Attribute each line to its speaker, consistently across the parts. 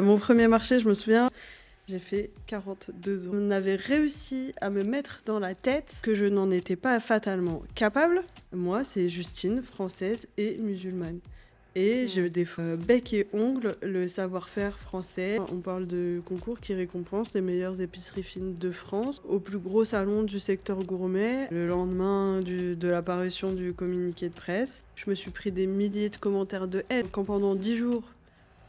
Speaker 1: Mon premier marché, je me souviens, j'ai fait 42 ans. On avait réussi à me mettre dans la tête que je n'en étais pas fatalement capable. Moi, c'est Justine, française et musulmane. Et je
Speaker 2: Mmh.
Speaker 1: défends bec et ongle le savoir-faire français. On parle de concours qui récompensent les meilleures épiceries fines de France au plus gros salon du secteur gourmet. Le lendemain de l'apparition du communiqué de presse, je me suis pris des milliers de commentaires de haine. Quand pendant 10 jours,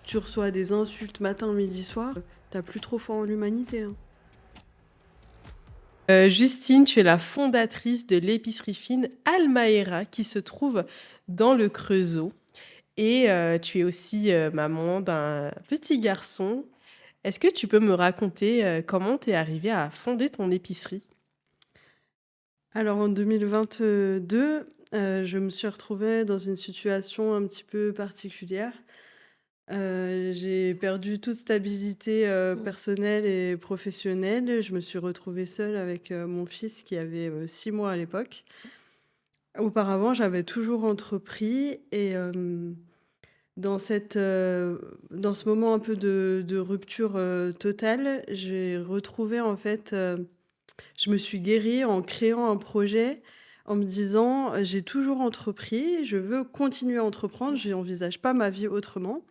Speaker 1: tu reçois des insultes matin, midi, soir, t'as plus trop foi en l'humanité, hein.
Speaker 2: Justine, tu es la fondatrice de l'épicerie fine Almaera qui se trouve dans le Creusot et tu es aussi, maman d'un petit garçon. Est-ce que tu peux me raconter, comment tu es arrivée à fonder ton épicerie?
Speaker 1: Alors en 2022, je me suis retrouvée dans une situation un petit peu particulière. J'ai perdu toute stabilité,
Speaker 2: Mmh.
Speaker 1: personnelle et professionnelle. Je me suis retrouvée seule avec, mon fils qui avait, 6 mois à l'époque. Auparavant, j'avais toujours entrepris et dans ce moment un peu de rupture, totale, j'ai retrouvé en fait, je me suis guérie en créant un projet, en me disant: «J'ai toujours entrepris, je veux continuer à entreprendre,
Speaker 2: Mmh.
Speaker 1: j'envisage pas ma vie autrement,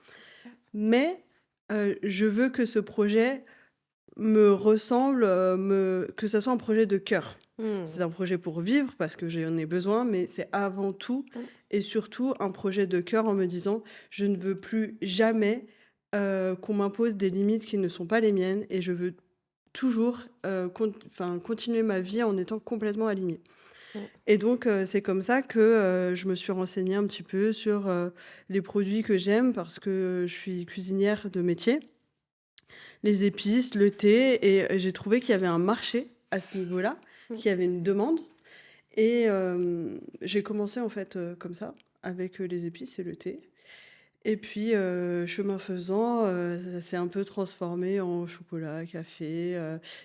Speaker 1: mais je veux que ce projet me ressemble, que ça soit un projet de cœur.
Speaker 2: Mmh.
Speaker 1: C'est un projet pour vivre parce que j'en ai besoin, mais c'est avant tout
Speaker 2: Mmh.
Speaker 1: et surtout un projet de cœur en me disant: «Je ne veux plus jamais, qu'on m'impose des limites qui ne sont pas les miennes et je veux toujours, continuer ma vie en étant complètement alignée».
Speaker 2: Mmh.
Speaker 1: Et donc c'est comme ça que, je me suis renseignée un petit peu sur, les produits que j'aime parce que je suis cuisinière de métier, les épices, le thé et j'ai trouvé qu'il y avait un marché à ce niveau-là,
Speaker 2: Mmh.
Speaker 1: qu'il y avait une demande et j'ai commencé en fait, comme ça, avec, les épices et le thé et puis, chemin faisant, ça s'est un peu transformé en chocolat, café,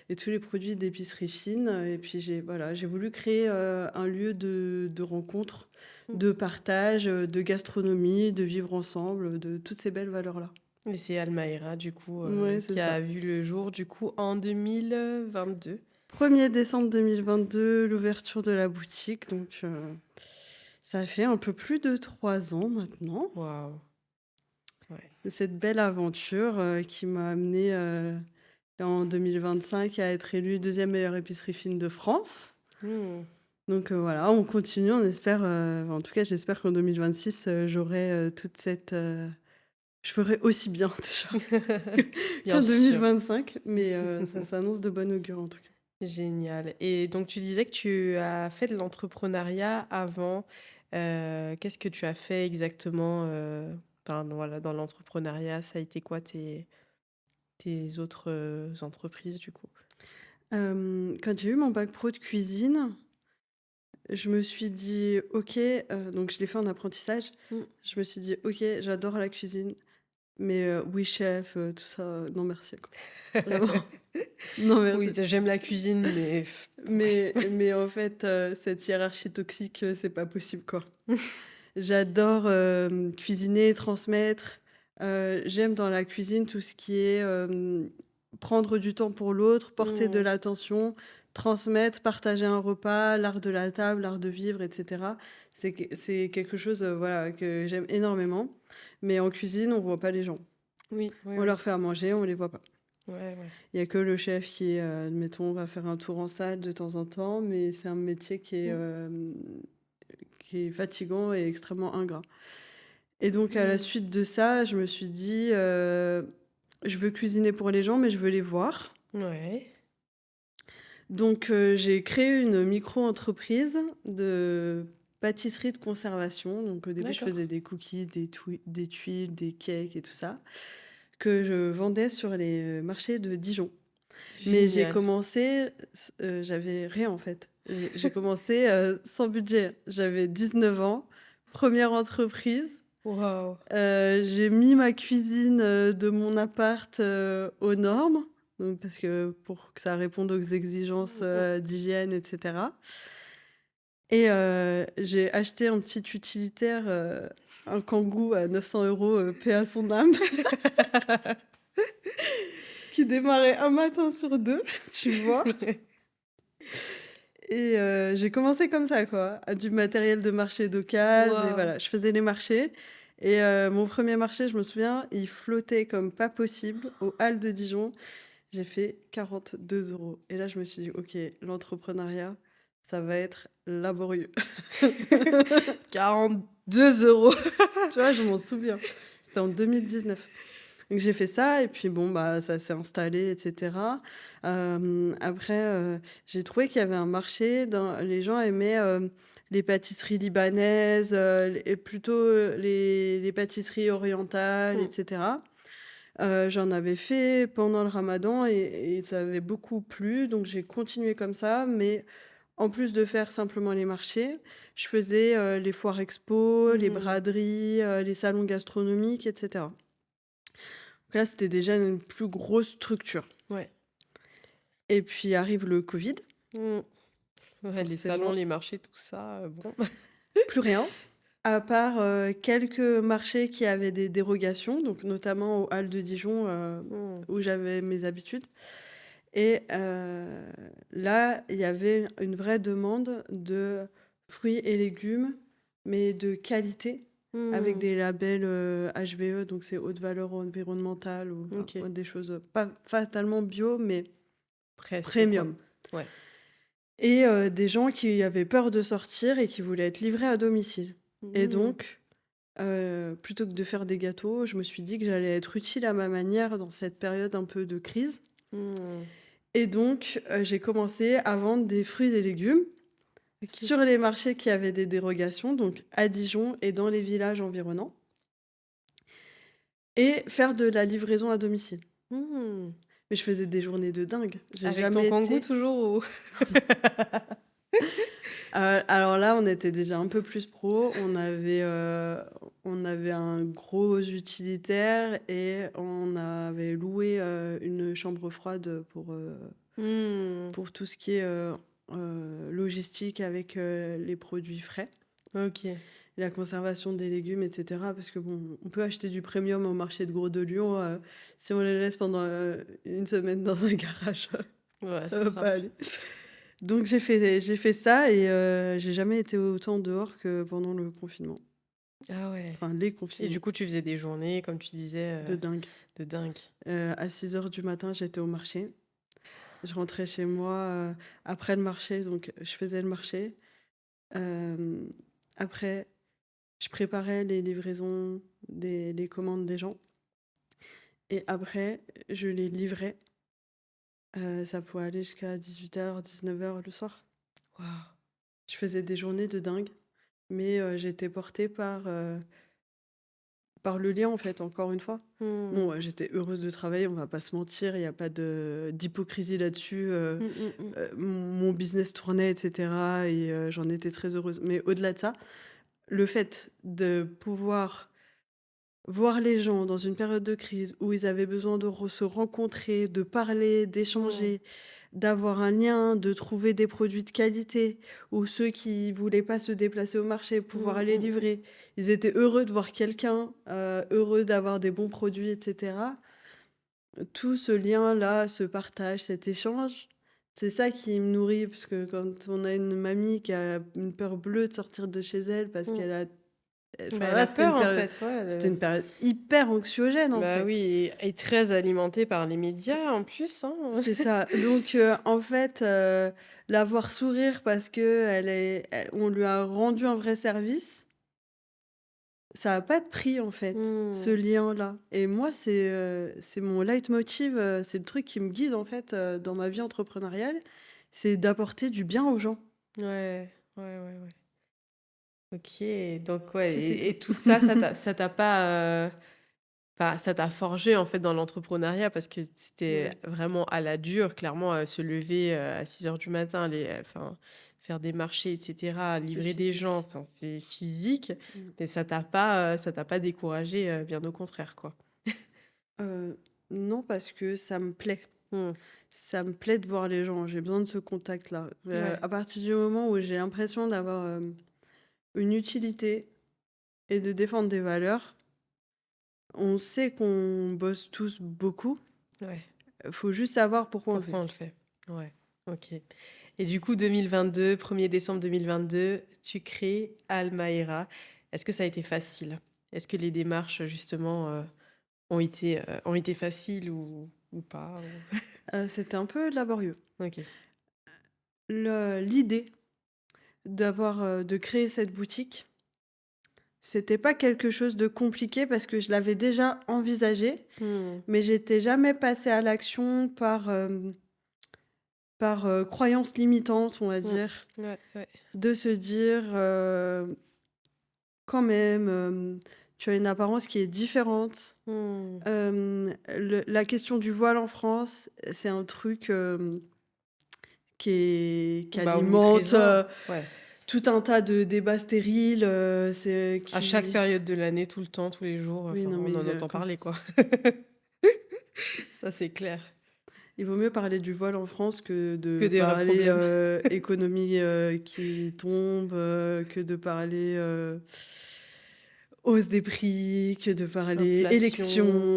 Speaker 1: et tous les produits d'épicerie fine et puis j'ai voulu créer, un lieu de rencontre,
Speaker 2: Mmh.
Speaker 1: de partage, de gastronomie, de vivre ensemble, de toutes ces belles valeurs-là.
Speaker 2: Et c'est Almaera du coup,
Speaker 1: Ouais, c'est
Speaker 2: qui
Speaker 1: ça.
Speaker 2: a vu le jour du coup en 2022.
Speaker 1: 1er décembre 2022, l'ouverture de la boutique, donc ça fait un peu plus de 3 ans maintenant,
Speaker 2: Waouh! Ouais.
Speaker 1: de cette belle aventure, qui m'a amenée, en 2025 à être élue deuxième meilleure épicerie fine de France.
Speaker 2: Mmh.
Speaker 1: Donc voilà, on continue, on espère, en tout cas j'espère qu'en 2026, j'aurai, toute cette, je ferai aussi bien déjà
Speaker 2: Bien
Speaker 1: qu'en
Speaker 2: sûr.
Speaker 1: 2025, mais ça s'annonce de bon augure en tout cas.
Speaker 2: Génial. Et donc tu disais que tu as fait de l'entrepreneuriat avant. Qu'est-ce que tu as fait exactement, enfin, voilà, dans l'entrepreneuriat? Ça a été quoi tes autres, entreprises du coup?
Speaker 1: Quand j'ai eu mon bac pro de cuisine, je me suis dit: «OK», donc je l'ai fait en apprentissage.
Speaker 2: Mmh.
Speaker 1: Je me suis dit: «OK, j'adore la cuisine, mais oui chef, tout ça, non merci quoi». Vraiment, non
Speaker 2: Oui,
Speaker 1: merci.
Speaker 2: j'aime la cuisine, mais
Speaker 1: Mais en fait, cette hiérarchie toxique, c'est pas possible quoi. J'adore, cuisiner, transmettre, j'aime dans la cuisine tout ce qui est, prendre du temps pour l'autre, porter de
Speaker 2: Mmh.
Speaker 1: l'attention, transmettre, partager un repas, l'art de la table, l'art de vivre et cetera. C'est quelque chose, voilà, que j'aime énormément. Mais en cuisine, on voit pas les gens.
Speaker 2: Oui, oui,
Speaker 1: On leur
Speaker 2: oui.
Speaker 1: fait à manger, on les voit pas.
Speaker 2: Ouais, ouais.
Speaker 1: Il y a que le chef qui, admettons, va faire un tour en salle de temps en temps, mais c'est un métier
Speaker 2: Mmh.
Speaker 1: qui est fatigant et extrêmement ingrat. Et donc à la
Speaker 2: Mmh.
Speaker 1: suite de ça, je me suis dit, «Je veux cuisiner pour les gens, mais je veux les voir».
Speaker 2: Ouais.
Speaker 1: Donc j'ai créé une micro-entreprise de pâtisserie de conservation. Donc au début, je
Speaker 2: D'accord.
Speaker 1: faisais des cookies, des tuiles, des cakes et tout ça, que je vendais sur les marchés de Dijon. Mais j'ai
Speaker 2: Génial.
Speaker 1: commencé, j'avais rien en fait. J'ai commencé, sans budget. J'avais 19 ans, première entreprise.
Speaker 2: Waouh!
Speaker 1: J'ai mis ma cuisine, de mon appart, aux normes, donc parce que pour que ça réponde aux exigences,
Speaker 2: Mmh mh.
Speaker 1: d'hygiène et cetera et j'ai acheté un petit utilitaire, un Kangoo à 900 €, paix à son âme. qui démarrait un matin sur 2, tu vois? Et j'ai commencé comme ça, quoi, à du matériel de marché d'occasion et
Speaker 2: Waouh!
Speaker 1: voilà, je faisais les marchés et mon premier marché, je me souviens, il flottait comme pas possible aux Halles de Dijon. J'ai fait 42 € et là, je me suis dit: «OK, l'entrepreneuriat, ça va être laborieux».
Speaker 2: 42 €.
Speaker 1: Tu vois, je m'en souviens. C'était en 2019. Donc j'ai fait ça et puis bon, bah, ça s'est installé et cetera. Après, j'ai trouvé qu'il y avait un marché dans les gens aimaient, les pâtisseries libanaises, et plutôt, les pâtisseries orientales et
Speaker 2: Mmh.
Speaker 1: cetera. J'en avais fait pendant le ramadan et ça avait beaucoup plu, donc j'ai continué comme ça, mais en plus de faire simplement les marchés, je faisais, les foires expo, les
Speaker 2: Mmh.
Speaker 1: braderies, les salons gastronomiques et cetera. Donc là, c'était déjà une plus grosse structure
Speaker 2: Ouais.
Speaker 1: et puis arrive le covid,
Speaker 2: Mmh. Ouais, les salons,
Speaker 1: forcément,
Speaker 2: les marchés, tout ça, bon.
Speaker 1: plus rien, à part, quelques marchés qui avaient des dérogations, donc notamment aux Halles de Dijon,
Speaker 2: Mmh.
Speaker 1: où j'avais mes habitudes et là, il y avait une vraie demande de fruits et légumes, mais de qualité, avec
Speaker 2: Mmh.
Speaker 1: des labels, HVE, donc c'est haute valeur environnementale ou enfin,
Speaker 2: OK.
Speaker 1: des choses, pas fatalement bio, mais
Speaker 2: Presque, quoi.
Speaker 1: premium.
Speaker 2: Ouais.
Speaker 1: Et des gens qui avaient peur de sortir et qui voulaient être livrés à domicile. Et
Speaker 2: Mmh.
Speaker 1: donc, plutôt que de faire des gâteaux, je me suis dit que j'allais être utile à ma manière dans cette période un peu de crise.
Speaker 2: Mmh.
Speaker 1: Et donc, j'ai commencé à vendre des fruits et légumes
Speaker 2: OK.
Speaker 1: sur les marchés qui avaient des dérogations, donc à Dijon et dans les villages environnants, et faire de la livraison à domicile.
Speaker 2: Mmh.
Speaker 1: Mais je faisais des journées de dingue. J'ai
Speaker 2: Avec ton
Speaker 1: jamais
Speaker 2: kangou
Speaker 1: été
Speaker 2: toujours ou?
Speaker 1: Alors là, on était déjà un peu plus pro. On avait un gros utilitaire et on avait loué, une chambre froide
Speaker 2: Mmh.
Speaker 1: pour tout ce qui est, logistique avec, les produits frais,
Speaker 2: OK.
Speaker 1: la conservation des légumes et cetera. Parce que bon, on peut acheter du premium au marché de Gros de Lyon, si on les laisse pendant, 1 semaine dans un garage,
Speaker 2: Ouais,
Speaker 1: ça
Speaker 2: ce
Speaker 1: va
Speaker 2: sera
Speaker 1: pas aller. Donc j'ai fait ça et j'ai jamais été autant dehors que pendant le confinement.
Speaker 2: ah ouais
Speaker 1: Enfin, les
Speaker 2: et du
Speaker 1: confinements
Speaker 2: coup, tu faisais des journées, comme tu disais,
Speaker 1: de dingue.
Speaker 2: de dingue.
Speaker 1: À 6 heures du matin, j'étais au marché. Je rentrais chez moi, après le marché, donc je faisais le marché. Hem, Après, je préparais les livraisons des les commandes des gens et après, je les livrais. Ça pouvait aller jusqu'à 18h-19h le soir.
Speaker 2: Waouh!
Speaker 1: Je faisais des journées de dingue, mais j'étais portée par le lien, en fait, encore une fois.
Speaker 2: Mmh.
Speaker 1: Bon, j'étais heureuse de travailler, on va pas se mentir, il y a pas d'hypocrisie là-dessus,
Speaker 2: Mmh, mmh, mmh.
Speaker 1: mon business tournait et cetera et j'en étais très heureuse. Mais au-delà de ça, le fait de pouvoir voir les gens dans une période de crise où ils avaient besoin de se rencontrer, de parler,
Speaker 2: Mmh.
Speaker 1: d'échanger, d'avoir un lien, de trouver des produits de qualité, ou ceux qui voulaient pas se déplacer au marché, pouvoir
Speaker 2: Mmh,
Speaker 1: aller
Speaker 2: mmh mh.
Speaker 1: livrer. Ils étaient heureux de voir quelqu'un, heureux d'avoir des bons produits et cetera. Tout ce lien-là, ce partage, cet échange, c'est ça qui me nourrit parce que quand on a une mamie qui a une peur bleue de sortir de chez elle parce
Speaker 2: Mmh.
Speaker 1: qu'elle a
Speaker 2: Bah,
Speaker 1: enfin
Speaker 2: elle
Speaker 1: là,
Speaker 2: a peur, en fait, ouais,
Speaker 1: c'était une période hyper anxiogène, en
Speaker 2: bah, oui
Speaker 1: fait.
Speaker 2: et très alimentée par les médias, en plus, hein.
Speaker 1: C'est ça. Donc en fait, la voir sourire parce qu'elle est elle on lui a rendu un vrai service, ça a pas de prix, en fait, ce
Speaker 2: Mmh.
Speaker 1: lien-là et moi, c'est mon leitmotiv, c'est le truc qui me guide, en fait, dans ma vie entrepreneuriale, c'est d'apporter du bien aux gens.
Speaker 2: Ouais, ouais, ouais, ouais. OK, donc ouais
Speaker 1: Ça, c'est
Speaker 2: et
Speaker 1: tout.
Speaker 2: tout ça, ça t'a pas, enfin, ça t'a forgé, en fait, dans l'entrepreneuriat parce que c'était
Speaker 1: Ouais,
Speaker 2: vraiment à la dure, clairement, se lever, à 6 heures du matin, aller, enfin, faire des marchés et cetera,
Speaker 1: c'est
Speaker 2: livrer des gens,
Speaker 1: physique.
Speaker 2: enfin, c'est physique,
Speaker 1: Mmh.
Speaker 2: mais ça t'a pas découragé bien au contraire, quoi.
Speaker 1: Heu, non, parce que ça me plaît.
Speaker 2: Mmh.
Speaker 1: Ça me plaît de voir les gens, j'ai besoin de ce contact-là.
Speaker 2: Ouais.
Speaker 1: À partir du moment où j'ai l'impression d'avoir, une utilité et de défendre des valeurs, on sait qu'on bosse tous beaucoup,
Speaker 2: Ouais.
Speaker 1: faut juste savoir pourquoi on le
Speaker 2: Pourquoi
Speaker 1: fait.
Speaker 2: on le fait? Ouais, OK. Et du coup, 2022, 1er décembre 2022, tu crées Almaera. Est-ce que ça a été facile? Est-ce que les démarches, justement, ont été faciles ou pas? Ou
Speaker 1: C'était un peu laborieux.
Speaker 2: OK.
Speaker 1: L'idée de créer cette boutique, c'était pas quelque chose de compliqué parce que je l'avais déjà envisagé,
Speaker 2: Mmh.
Speaker 1: mais j'étais jamais passée à l'action par, croyance limitante, on va
Speaker 2: Mmh.
Speaker 1: dire,
Speaker 2: Ouais, ouais.
Speaker 1: de se dire, quand même, tu as une apparence qui est différente.
Speaker 2: Mmh.
Speaker 1: La question du voile en France, c'est un truc, qui
Speaker 2: Bah,
Speaker 1: alimente,
Speaker 2: omniprésent. Ouais.
Speaker 1: tout un tas de débats stériles, c'est
Speaker 2: À chaque
Speaker 1: qui
Speaker 2: période de l'année, tout le temps, tous les jours,
Speaker 1: oui,
Speaker 2: enfin,
Speaker 1: non,
Speaker 2: on
Speaker 1: mais
Speaker 2: en entend
Speaker 1: quand
Speaker 2: parler, quoi. Ça, c'est clair.
Speaker 1: il vaut mieux parler du voile en France que
Speaker 2: Que
Speaker 1: de
Speaker 2: des vrais
Speaker 1: parler,
Speaker 2: problèmes.
Speaker 1: économie, qui tombe, que de parler, hausse des prix, que de parler
Speaker 2: Inflation,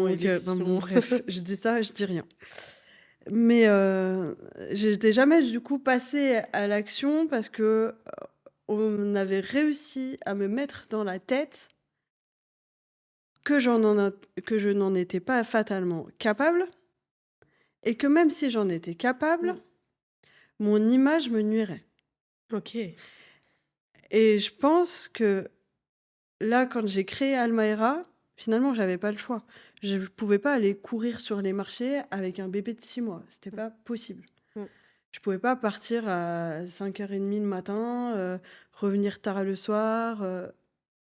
Speaker 1: élections, que enfin bon
Speaker 2: élection.
Speaker 1: bref, je dis ça, je dis rien. Mais, j'étais jamais du coup passée à l'action parce que, on avait réussi à me mettre dans la tête que que je n'en étais pas fatalement capable et que même si j'en étais capable,
Speaker 2: Mmh.
Speaker 1: mon image me nuirait.
Speaker 2: OK.
Speaker 1: Et je pense que là, quand j'ai créé Almaera, finalement, j'avais pas le choix. Je pouvais pas aller courir sur les marchés avec un bébé de 6 mois, c'était
Speaker 2: Mmh.
Speaker 1: pas possible.
Speaker 2: Mmh.
Speaker 1: Je pouvais pas partir à 5h30 le matin, revenir tard le soir,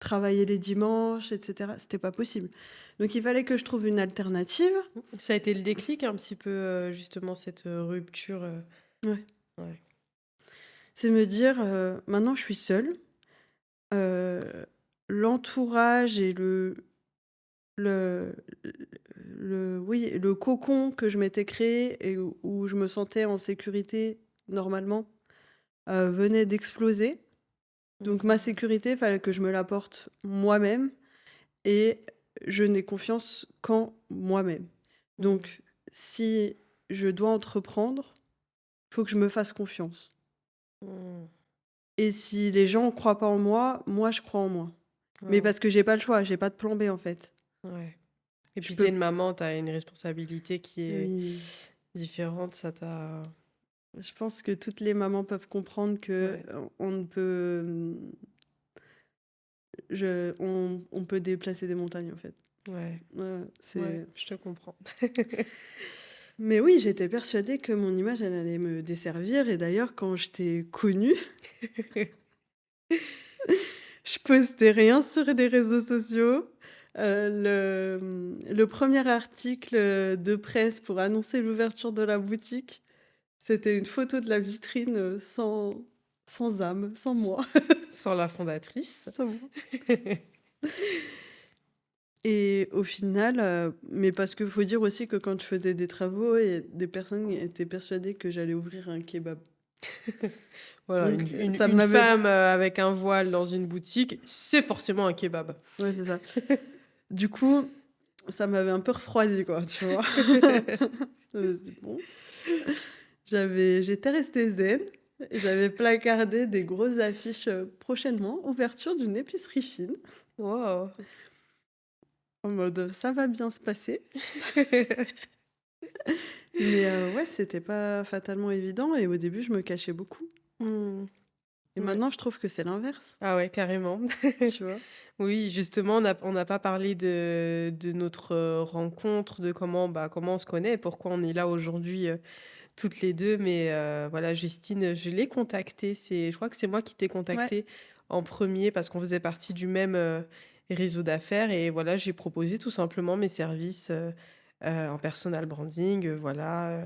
Speaker 1: travailler les dimanches et cetera. C'était pas possible. Donc il fallait que je trouve une alternative.
Speaker 2: Mmh. Ça a été le déclic un petit peu, justement cette, rupture,
Speaker 1: Ouais.
Speaker 2: ouais.
Speaker 1: C'est me dire, maintenant je suis seule, heu, l'entourage et le oui, le cocon que je m'étais créé et où je me sentais en sécurité normalement, venait d'exploser. Donc ma
Speaker 2: Mmh.
Speaker 1: sécurité, il fallait que je me l'apporte moi-même et je n'ai confiance qu'en moi-même.
Speaker 2: Mmh.
Speaker 1: Donc si je dois entreprendre, il faut que je me fasse confiance
Speaker 2: Mmh.
Speaker 1: et si les gens ne croient pas en moi, moi je crois en moi. Mais
Speaker 2: Mmh.
Speaker 1: parce que j'ai pas le choix, j'ai pas de plan B en fait.
Speaker 2: Ouais. Et
Speaker 1: Je
Speaker 2: puis tu es
Speaker 1: peux
Speaker 2: une maman, tu as une responsabilité qui est
Speaker 1: oui,
Speaker 2: différente, ça t'a
Speaker 1: je pense que toutes les mamans peuvent comprendre que,
Speaker 2: ouais,
Speaker 1: on ne peut, on peut déplacer des montagnes en fait.
Speaker 2: ouais,
Speaker 1: Ouais,
Speaker 2: ouais,
Speaker 1: c'est
Speaker 2: je te comprends.
Speaker 1: mais oui, j'étais persuadée que mon image, elle allait me desservir et d'ailleurs quand je t'ai connue, je postais rien sur les réseaux sociaux. Le 1er article, de presse pour annoncer l'ouverture de la boutique, c'était une photo de la vitrine, sans âme, sans moi,
Speaker 2: Sans la fondatrice.
Speaker 1: sans moi. Et au final, mais parce qu'il faut dire aussi que quand je faisais des travaux et des personnes étaient persuadées que j'allais ouvrir un kebab.
Speaker 2: Voilà,
Speaker 1: Donc ça
Speaker 2: une
Speaker 1: m'avait
Speaker 2: femme, avec un voile dans une boutique, c'est forcément un kebab.
Speaker 1: ouais, c'est ça. Du coup, ça m'avait un peu refroidi quoi, tu vois? Je me suis dit: «Bon». J'étais restée zen, j'avais placardé des grosses affiches, «Prochainement, ouverture d'une épicerie fine»,
Speaker 2: Wow.
Speaker 1: en mode, «Ça va bien se passer». Mais ouais, c'était pas fatalement évident et au début, je me cachais beaucoup
Speaker 2: Mmh.
Speaker 1: et
Speaker 2: Ouais.
Speaker 1: maintenant, je trouve que c'est l'inverse,
Speaker 2: Ah ouais, carrément.
Speaker 1: tu vois?
Speaker 2: Oui, justement, on n'a pas parlé de notre, rencontre, de comment, bah, comment on se connaît et pourquoi on est là aujourd'hui, toutes les 2. Mais voilà, Justine, je l'ai contactée, je crois que c'est moi qui t'ai
Speaker 1: Ouais.
Speaker 2: contactée en premier parce qu'on faisait partie du même, réseau d'affaires et voilà, j'ai proposé tout simplement mes services, en personal branding, voilà,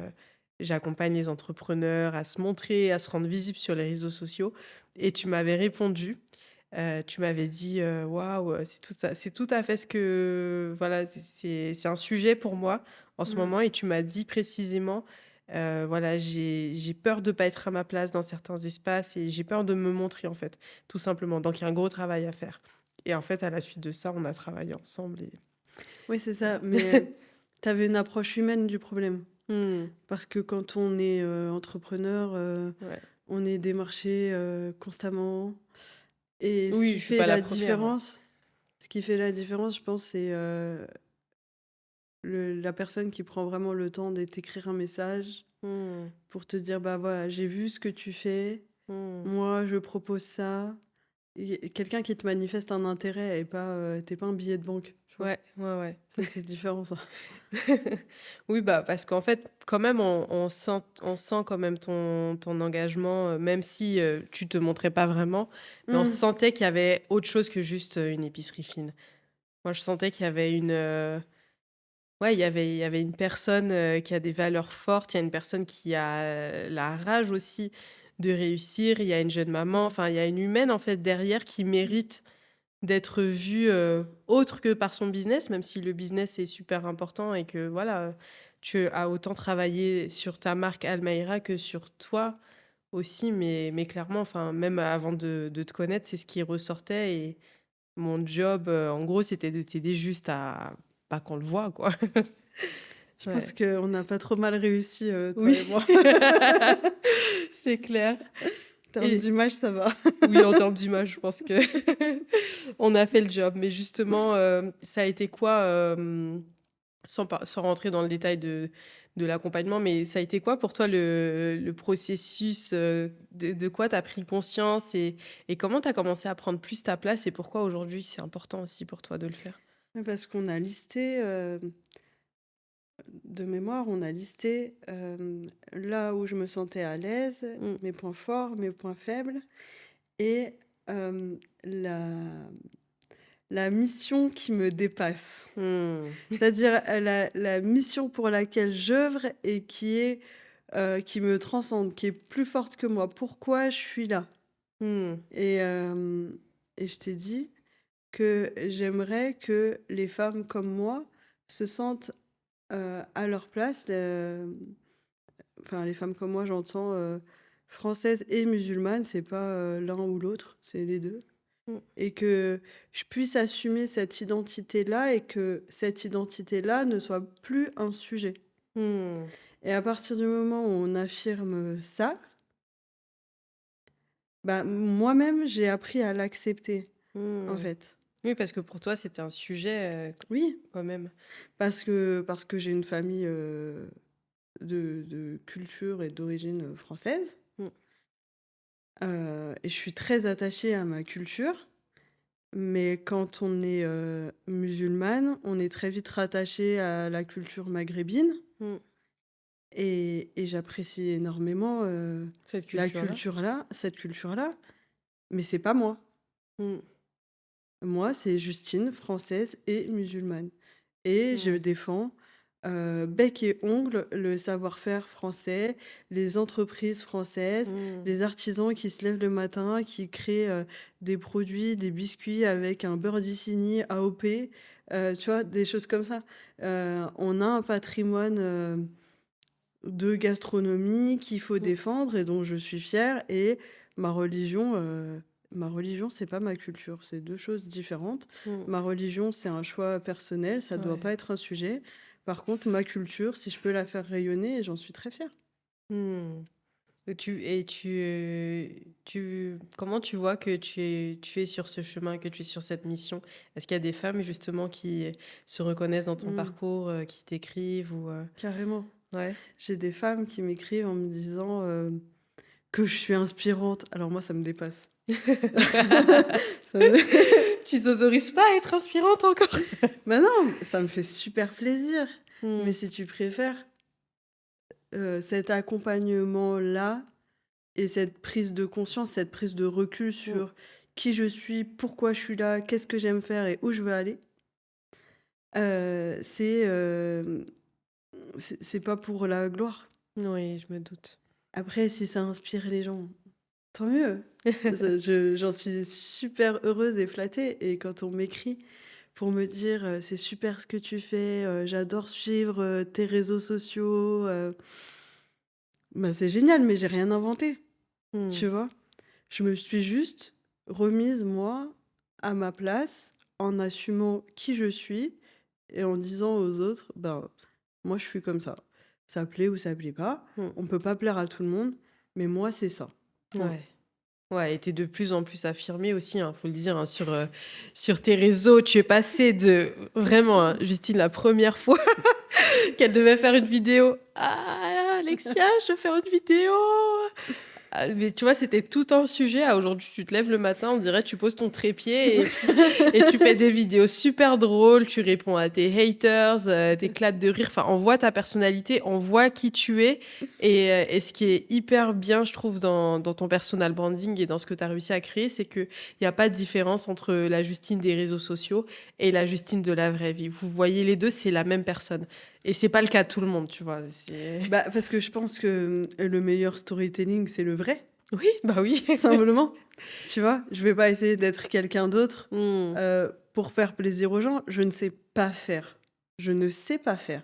Speaker 2: j'accompagne les entrepreneurs à se montrer, à se rendre visibles sur les réseaux sociaux et tu m'avais répondu. Tu m'avais dit, «Waouh, c'est tout à fait ce que voilà, c'est un sujet pour moi en ce
Speaker 1: Mmh.
Speaker 2: moment» et tu m'as dit précisément, voilà: «J'ai peur de pas être à ma place dans certains espaces et j'ai peur de me montrer, en fait, tout simplement. Donc il y a un gros travail à faire» et en fait, à la suite de ça, on a travaillé ensemble et
Speaker 1: Oui, c'est ça,
Speaker 2: voilà.
Speaker 1: mais tu avais une approche humaine du problème.
Speaker 2: Mmh.
Speaker 1: Parce que quand on est entrepreneur,
Speaker 2: Ouais.
Speaker 1: on est démarché constamment. Et
Speaker 2: Oui, je suis pas la première, ouais.
Speaker 1: ce qui fait la différence, je pense, c'est la personne qui prend vraiment le temps de t'écrire un message
Speaker 2: Mmh.
Speaker 1: pour te dire, bah voilà, j'ai vu ce que tu fais,
Speaker 2: Mmh.
Speaker 1: moi je propose ça. Et quelqu'un qui te manifeste un intérêt et pas, t'es pas un billet de banque, tu vois?
Speaker 2: Ouais, ouais, ouais.
Speaker 1: Ça, c'est différent ça.
Speaker 2: Oui, bah, parce qu'en fait, quand même, on sent quand même ton engagement, même si, tu te montrais pas vraiment, mais on
Speaker 1: Mmh.
Speaker 2: sentait qu'il y avait autre chose que juste, une épicerie fine. Moi, je sentais qu'il y avait ouais, il y avait une personne, qui a des valeurs fortes, il y a une personne qui a, la rage aussi de réussir, il y a une jeune maman, enfin, il y a une humaine, en fait, derrière qui mérite d'être vue, autre que par son business, même si le business est super important et que voilà, tu as autant travaillé sur ta marque Almaïra que sur toi aussi, mais clairement, enfin, même avant de te connaître, c'est ce qui ressortait et mon job, en gros, c'était de t'aider juste à pas qu'on le voit, quoi.
Speaker 1: Je pense
Speaker 2: Ouais.
Speaker 1: qu'on n'a pas trop mal réussi, toi et
Speaker 2: Oui,
Speaker 1: moi.
Speaker 2: c'est clair
Speaker 1: En termes
Speaker 2: et
Speaker 1: d'image, ça va.
Speaker 2: oui, en termes d'image, je pense que on a fait le job. Mais justement, ça a été quoi, sans rentrer dans le détail de l'accompagnement, mais ça a été quoi pour toi le processus, de quoi tu as pris conscience et comment tu as commencé à prendre plus ta place et pourquoi aujourd'hui c'est important aussi pour toi de le faire?
Speaker 1: Ouais, parce qu'on a listé, de mémoire, on a listé, là où je me sentais à l'aise,
Speaker 2: Mmh.
Speaker 1: mes points forts, mes points faibles et la mission qui me dépasse.
Speaker 2: Mmh.
Speaker 1: C'est-à-dire, la mission pour laquelle j'œuvre et qui me transcende, qui est plus forte que moi. Pourquoi je suis là?
Speaker 2: Mmh.
Speaker 1: Et je t'ai dit que j'aimerais que les femmes comme moi se sentent, à leur place, enfin les femmes comme moi j'entends, françaises et musulmanes, c'est pas, l'un ou l'autre, c'est les 2.
Speaker 2: Mmh.
Speaker 1: Et que je puisse assumer cette identité-là et que cette identité-là ne soit plus un sujet.
Speaker 2: Mmh.
Speaker 1: Et à partir du moment où on affirme ça, bah, moi-même j'ai appris à l'accepter, en
Speaker 2: Mmh.
Speaker 1: fait.
Speaker 2: Oui, parce que pour toi, c'était un sujet,
Speaker 1: Oui,
Speaker 2: quand même.
Speaker 1: parce que j'ai une famille, de culture et d'origine, française,
Speaker 2: Mmh.
Speaker 1: et je suis très attachée à ma culture. Mais quand on est, musulmane, on est très vite rattaché à la culture maghrébine
Speaker 2: Mmh.
Speaker 1: et j'apprécie énormément,
Speaker 2: Cette culture-là?
Speaker 1: cette culture-là, mais c'est pas moi.
Speaker 2: Mmh.
Speaker 1: Moi, c'est Justine, française et musulmane et je
Speaker 2: Mmh.
Speaker 1: défends, bec et ongles le savoir-faire français, les entreprises françaises,
Speaker 2: Mmh.
Speaker 1: les artisans qui se lèvent le matin, qui créent, des produits, des biscuits avec un beurre d'Isigny AOP, tu vois? Des choses comme ça. On a un patrimoine, de gastronomie qu'il faut
Speaker 2: Mmh.
Speaker 1: défendre et dont je suis fière et ma religion, heu, ma religion, c'est pas ma culture, c'est 2 choses différentes.
Speaker 2: Mmh.
Speaker 1: Ma religion, c'est un choix personnel, ça doit
Speaker 2: Ouais.
Speaker 1: pas être un sujet. Par contre, ma culture, si je peux la faire rayonner, j'en suis très fière.
Speaker 2: Mmh. Tu comment tu vois que tu es sur ce chemin, que tu es sur cette mission? Est-ce qu'il y a des femmes justement qui se reconnaissent dans ton
Speaker 1: Mmh,
Speaker 2: parcours, qui t'écrivent ou?
Speaker 1: carrément.
Speaker 2: Ouais?
Speaker 1: J'ai des femmes qui m'écrivent en me disant, que je suis inspirante. Alors moi, ça me dépasse. Ça me
Speaker 2: Tu t'autorises pas à être inspirante encore?
Speaker 1: bah non, ça me fait super plaisir. Mais
Speaker 2: Mmh.
Speaker 1: si tu préfères, cet accompagnement-là et cette prise de conscience, cette prise de recul
Speaker 2: Mmh.
Speaker 1: sur qui je suis, pourquoi je suis là, qu'est-ce que j'aime faire et où je veux aller, c'est, c'est pas pour la gloire.
Speaker 2: Oui, je me doute.
Speaker 1: Après, si ça inspire les gens, tant mieux. J'en suis super heureuse et flattée et quand on m'écrit pour me dire, «C'est super ce que tu fais, j'adore suivre, tes réseaux sociaux», bah, c'est génial, mais j'ai rien inventé,
Speaker 2: Mmh.
Speaker 1: tu vois? Je me suis juste remise, moi, à ma place, en assumant qui je suis et en disant aux autres: «Ben, moi, je suis comme ça». Ça plaît ou ça plaît pas.
Speaker 2: Mmh.
Speaker 1: On peut pas plaire à tout le monde, mais moi, c'est ça. Point.
Speaker 2: Ouais. Ouais, et tu de plus en plus affirmée aussi, hein, faut le dire, hein, sur tes réseaux. Tu es passée de vraiment, hein, Justine, la première fois qu'elle devait faire une vidéo: «Ah Alexia, je veux faire une vidéo!» Ah, mais tu vois, c'était tout un sujet. À aujourd'hui, tu te lèves le matin, on dirait tu poses ton trépied et tu fais des vidéos super drôles, tu réponds à tes haters, tu de rire. Enfin, on voit ta personnalité, on voit qui tu es et ce qui est hyper bien, je trouve, dans ton personal branding et dans ce que tu as réussi à créer, c'est qu'il y a pas de différence entre la Justine des réseaux sociaux et la Justine de la vraie vie. Vous voyez les 2, c'est la même personne et c'est pas le cas de tout le monde, tu vois? C'est
Speaker 1: Bah, parce que je pense que le meilleur storytelling, c'est le vrai,
Speaker 2: oui, bah oui.
Speaker 1: simplement. Tu vois, je vais pas essayer d'être quelqu'un d'autre
Speaker 2: Mmh.
Speaker 1: pour faire plaisir aux gens. Je ne sais pas faire. Je ne sais pas faire.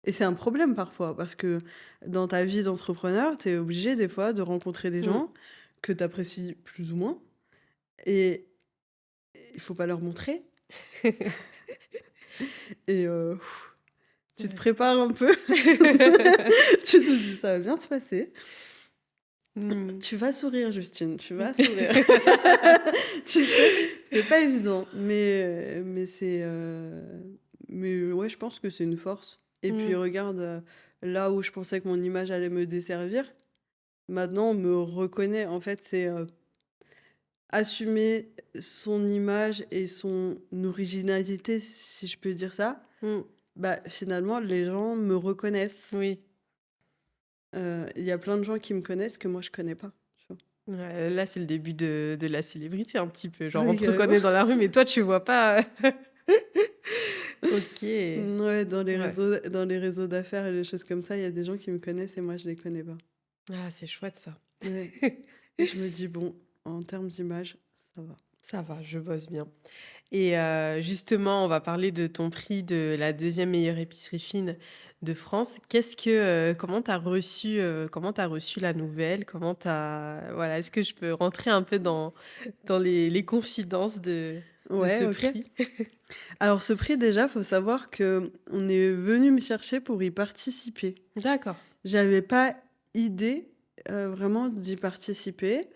Speaker 1: Et c'est un problème parfois, parce que dans ta vie d'entrepreneur, tu es obligé des fois de rencontrer des
Speaker 2: Mmh.
Speaker 1: gens que tu apprécies plus ou moins, et il faut pas leur montrer. Et tu te
Speaker 2: Ouais.
Speaker 1: prépares un peu, tu te dis ça va bien se passer.
Speaker 2: Mmh.
Speaker 1: Tu vas sourire, Justine, tu vas sourire. Tu sais, c'est pas évident, mais ouais, je pense que c'est une force. Et puis
Speaker 2: Mmh.
Speaker 1: regarde, là où je pensais que mon image allait me desservir, maintenant on me reconnaît. En fait, c'est assumer son image et son originalité, si je peux dire ça.
Speaker 2: Mmh.
Speaker 1: Bah, finalement, les gens me reconnaissent.
Speaker 2: Oui.
Speaker 1: Il y a plein de gens qui me connaissent que moi je connais pas, tu vois?
Speaker 2: Ouais, là, c'est le début de la célébrité un petit peu. Genre, on
Speaker 1: Oui,
Speaker 2: te
Speaker 1: carrément.
Speaker 2: reconnaît dans la rue, mais toi, tu vois pas. OK.
Speaker 1: Ouais,
Speaker 2: Ouais.
Speaker 1: dans les réseaux d'affaires et les choses comme ça, il y a des gens qui me connaissent et moi je les connais pas.
Speaker 2: Ah, c'est chouette ça.
Speaker 1: Ouais. Et je me dis: «Bon, en termes d'image, ça va».
Speaker 2: Ça va, je bosse bien. Et justement, on va parler de ton prix de la deuxième meilleure épicerie fine de France. Comment tu as reçu la nouvelle? Voilà, est-ce que je peux rentrer un peu dans les confidences de
Speaker 1: Ouais,
Speaker 2: ce
Speaker 1: OK.
Speaker 2: prix?
Speaker 1: Alors ce prix déjà, faut savoir que on est venu me chercher pour y participer.
Speaker 2: D'accord.
Speaker 1: J'avais pas idée, vraiment d'y participer,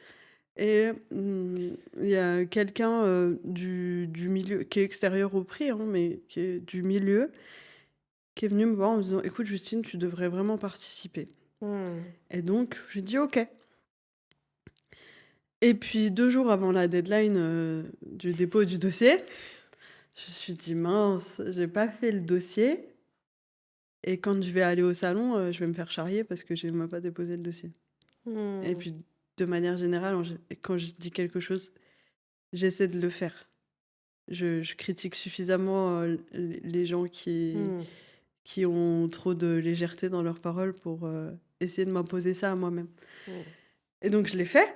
Speaker 1: et il y a quelqu'un, du milieu qui est extérieur au prix, hein, mais qui est du milieu, qui est venu me voir en me disant: «Écoute Justine, tu devrais vraiment participer».
Speaker 2: Mmh.
Speaker 1: Et donc j'ai dit: «OK». Et puis 2 jours avant la deadline, du dépôt du dossier, je me suis dit: «Mince, j'ai pas fait le dossier, et quand je vais aller au salon, je vais me faire charrier parce que j'ai même pas déposé le dossier». Et
Speaker 2: Mmh.
Speaker 1: puis de manière générale, quand je dis quelque chose, j'essaie de le faire. Je critique suffisamment, les gens
Speaker 2: Mmh.
Speaker 1: qui ont trop de légèreté dans leurs paroles pour, essayer de m'imposer ça à moi-même.
Speaker 2: Mmh.
Speaker 1: Et donc je l'ai fait,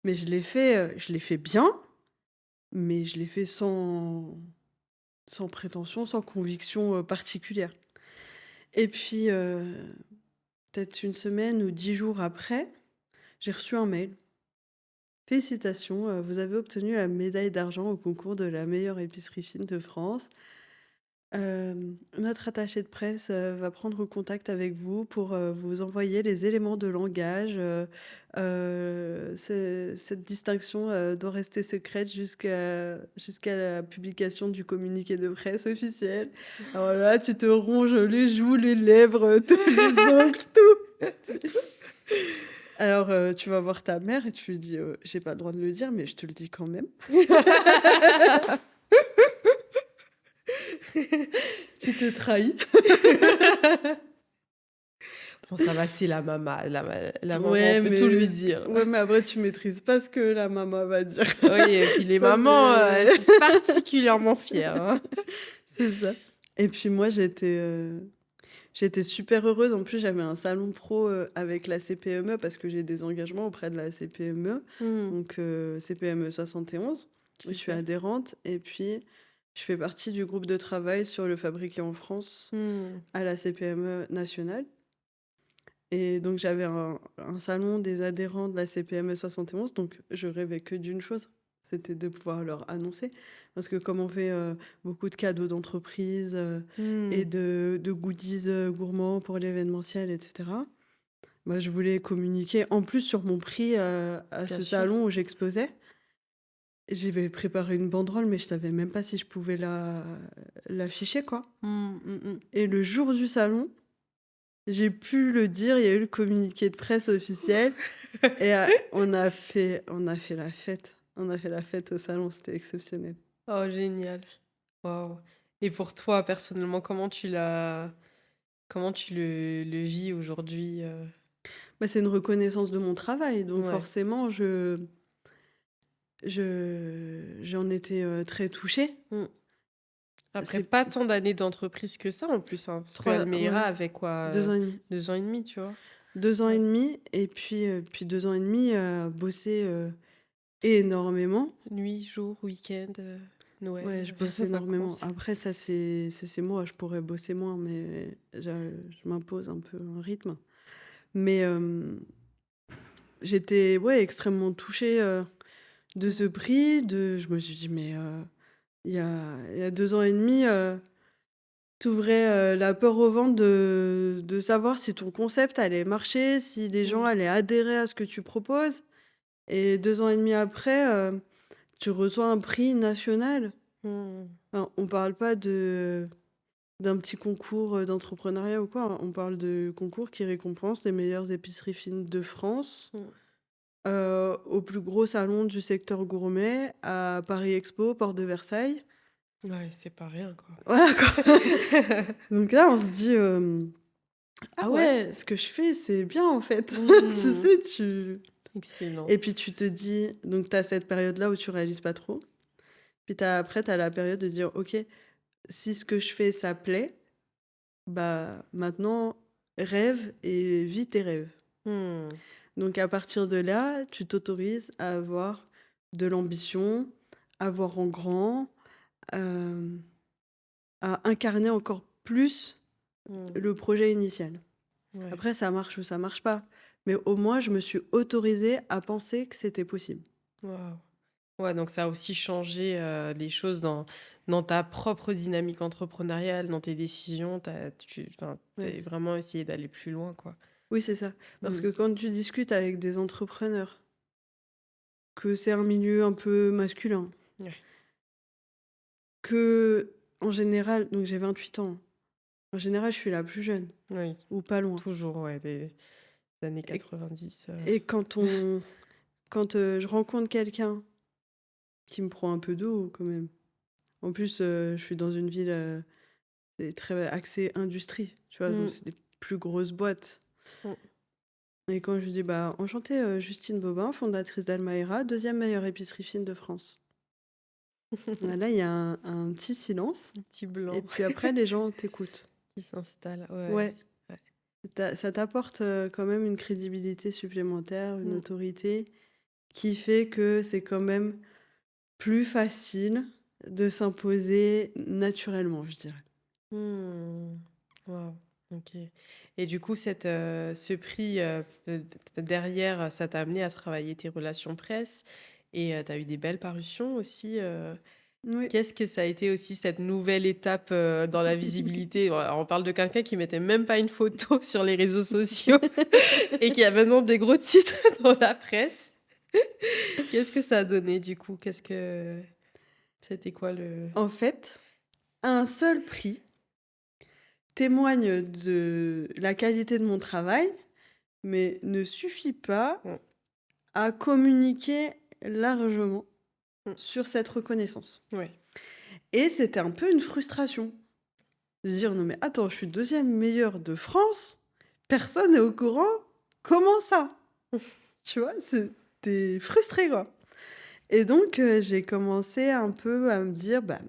Speaker 1: mais je l'ai fait bien, mais je l'ai fait sans prétention, sans conviction, particulière. Et puis, peut-être une semaine ou 10 jours après, j'ai reçu un mail: «Félicitations, vous avez obtenu la médaille d'argent au concours de la meilleure épicerie fine de France. Notre attaché de presse, va prendre contact avec vous pour, vous envoyer les éléments de langage. Cette distinction, doit rester secrète jusqu'à la publication du communiqué de presse officiel». Alors là, tu te ronges les joues, les lèvres, tous les ongles, tout. Alors, tu vas voir ta mère et tu lui dis: «J'ai pas le droit de le dire, mais je te le dis quand même». Tu te trahis.
Speaker 2: Bon, ça va, c'est la maman. La maman, on
Speaker 1: Ouais,
Speaker 2: peut tout lui
Speaker 1: mais
Speaker 2: dire.
Speaker 1: ouais, mais après tu maîtrises pas ce que la maman va dire.
Speaker 2: Oui, et puis les
Speaker 1: Ça,
Speaker 2: mamans, elles
Speaker 1: c'est
Speaker 2: sont particulièrement fières, hein.
Speaker 1: c'est ça. Et puis moi, j'étais super heureuse. En plus, j'avais un salon pro, avec la CPME parce que j'ai des engagements auprès de la CPME,
Speaker 2: Mmh.
Speaker 1: donc CPME 71. Je suis
Speaker 2: Super.
Speaker 1: adhérente, et puis je fais partie du groupe de travail sur le fabriqué en France
Speaker 2: Mmh.
Speaker 1: à la CPME nationale. Et donc j'avais un salon des adhérents de la CPME 71, donc je rêvais que d'une chose, c'était de pouvoir leur annoncer. Parce que comme on fait beaucoup de cadeaux d'entreprise et
Speaker 2: Mmh.
Speaker 1: de goodies gourmands pour l'événementiel, etc., moi, je voulais communiquer en plus sur mon prix à
Speaker 2: Bien
Speaker 1: ce
Speaker 2: sûr.
Speaker 1: salon où j'exposais. J'avais préparé une banderole, mais je savais même pas si je pouvais l'afficher, quoi.
Speaker 2: Mmh, mmh mh.
Speaker 1: Et le jour du salon, j'ai pu le dire, il y a eu le communiqué de presse officiel et on a fait la fête. On a fait la fête au salon, c'était exceptionnel.
Speaker 2: Oh génial. Waouh, et pour toi, personnellement, comment tu le vis aujourd'hui,
Speaker 1: Bah, c'est une reconnaissance de mon travail, donc
Speaker 2: Ouais.
Speaker 1: forcément j'en étais, très touchée.
Speaker 2: Mmh. Après
Speaker 1: C'est
Speaker 2: pas tant d'années d'entreprise que ça en plus, hein, parce que
Speaker 1: 3
Speaker 2: Almeida
Speaker 1: ouais,
Speaker 2: avait quoi,
Speaker 1: 2 ans et demi.
Speaker 2: 2 ans et demi, tu vois?
Speaker 1: 2 ans et
Speaker 2: Ouais.
Speaker 1: demi et puis 2 ans et demi à bosser, énormément.
Speaker 2: Nuit, jour, week-end,
Speaker 1: Ouais, je
Speaker 2: Noël,
Speaker 1: bosse énormément.
Speaker 2: vacances.
Speaker 1: Après ça, c'est moi, je pourrais bosser moins, mais je m'impose un peu un rythme. Mais, j'étais, ouais, extrêmement touchée, de ce
Speaker 2: Mmh.
Speaker 1: prix, je me suis dit: «Mais, il y a 2 ans et demi, tu la peur au ventre de savoir si ton concept allait marcher, si les gens
Speaker 2: Mmh.
Speaker 1: allaient adhérer à ce que tu proposes et 2 ans et demi après, tu reçois un prix national».
Speaker 2: Mmh.
Speaker 1: Enfin, on parle pas d'un petit concours, d'entrepreneuriat ou quoi, hein. On parle de concours qui récompense les meilleures épiceries fines de France,
Speaker 2: Mmh.
Speaker 1: au plus gros salon du secteur gourmet à Paris Expo, porte de Versailles.
Speaker 2: Ouais, c'est pas rien, quoi.
Speaker 1: Voilà quoi. Donc là, on se dit,
Speaker 2: Ah
Speaker 1: «Ah
Speaker 2: ouais?
Speaker 1: ouais, ce que je fais, c'est bien en fait». Tu
Speaker 2: Mmh.
Speaker 1: sais, tu
Speaker 2: Excellent.
Speaker 1: et puis tu te dis donc tu as cette période-là où tu réalises pas trop, puis après tu as la période de dire: «OK, si ce que je fais, ça plaît, bah, maintenant rêve et vis tes rêves».
Speaker 2: Mmh.
Speaker 1: Donc à partir de là, tu t'autorises à avoir de l'ambition, à voir en grand, hem, à incarner encore plus
Speaker 2: Mmh.
Speaker 1: le projet initial.
Speaker 2: Ouais.
Speaker 1: Après ça marche ou ça marche pas, mais au moins je me suis autorisée à penser que c'était possible.
Speaker 2: Waouh. Ouais, donc ça a aussi changé, des choses dans ta propre dynamique entrepreneuriale, dans tes décisions. Tu enfin, tu
Speaker 1: Ouais.
Speaker 2: vraiment essayé d'aller plus loin, quoi.
Speaker 1: Oui, c'est ça. Parce
Speaker 2: Mmh.
Speaker 1: que quand tu discutes avec des entrepreneurs, que c'est un milieu un peu masculin,
Speaker 2: Ouais.
Speaker 1: que en général donc j'ai 28 ans, en général je suis la plus jeune
Speaker 2: Oui,
Speaker 1: ou pas loin
Speaker 2: toujours, ouais, des années
Speaker 1: et
Speaker 2: 90.
Speaker 1: et quand, je rencontre quelqu'un qui me prend un peu d'eau quand même. En plus, je suis dans une ville, c'est très axée industrie, tu vois? Donc
Speaker 2: Mmh.
Speaker 1: c'est des plus grosses boîtes
Speaker 2: Mmh.
Speaker 1: et quand je lui dis: «Bah, enchantée, Justine Bobin, fondatrice d'Almaera, deuxième meilleure épicerie fine de France». Bah, là, il y a un petit silence
Speaker 2: Un petit
Speaker 1: et
Speaker 2: blanc
Speaker 1: puis après les gens t'écoutent.
Speaker 2: qui s'installe, ouais.
Speaker 1: Ouais,
Speaker 2: Ouais.
Speaker 1: ça t'apporte, quand même une crédibilité supplémentaire, une
Speaker 2: Mmh.
Speaker 1: autorité qui fait que c'est quand même plus facile de s'imposer naturellement, je dirais.
Speaker 2: Mmh. Waouh, OK, et du coup, ce prix, derrière, ça t'a amené à travailler tes relations presse et tu as eu des belles parutions aussi.
Speaker 1: Oui.
Speaker 2: Qu'est-ce que ça a été aussi cette nouvelle étape, dans la visibilité? Voilà, on parle de quelqu'un qui mettait même pas une photo sur les réseaux sociaux et qui a maintenant des gros titres dans la presse. Qu'est-ce que ça a donné du coup? C'était quoi le
Speaker 1: En fait, un seul prix témoigne de la qualité de mon travail, mais ne suffit pas
Speaker 2: mmh,
Speaker 1: à communiquer largement
Speaker 2: mmh,
Speaker 1: sur cette reconnaissance.
Speaker 2: ouais.
Speaker 1: Et c'était un peu une frustration de dire: «Non mais attends, je suis deuxième meilleure de France, personne n'est au courant, comment ça?» Tu vois? Tu frustré quoi. Et donc j'ai commencé un peu à me dire: «Bah,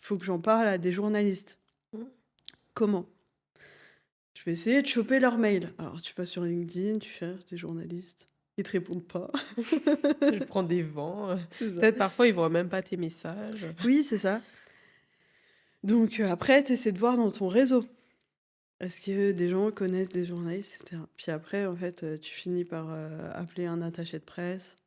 Speaker 1: faut que j'en parle à des journalistes».
Speaker 2: Mmh.
Speaker 1: Comment? Je vais essayer de choper leur mail. Alors tu vas sur LinkedIn, tu cherches des journalistes, ils te répondent pas.
Speaker 2: Je prends des vents,
Speaker 1: C'est ça.
Speaker 2: peut-être parfois ils voient même pas tes messages.
Speaker 1: Oui, c'est ça. Donc après tu essaies de voir dans ton réseau. Est-ce que des gens connaissent des journalistes et cetera? Puis après en fait, tu finis par, appeler un attaché de presse.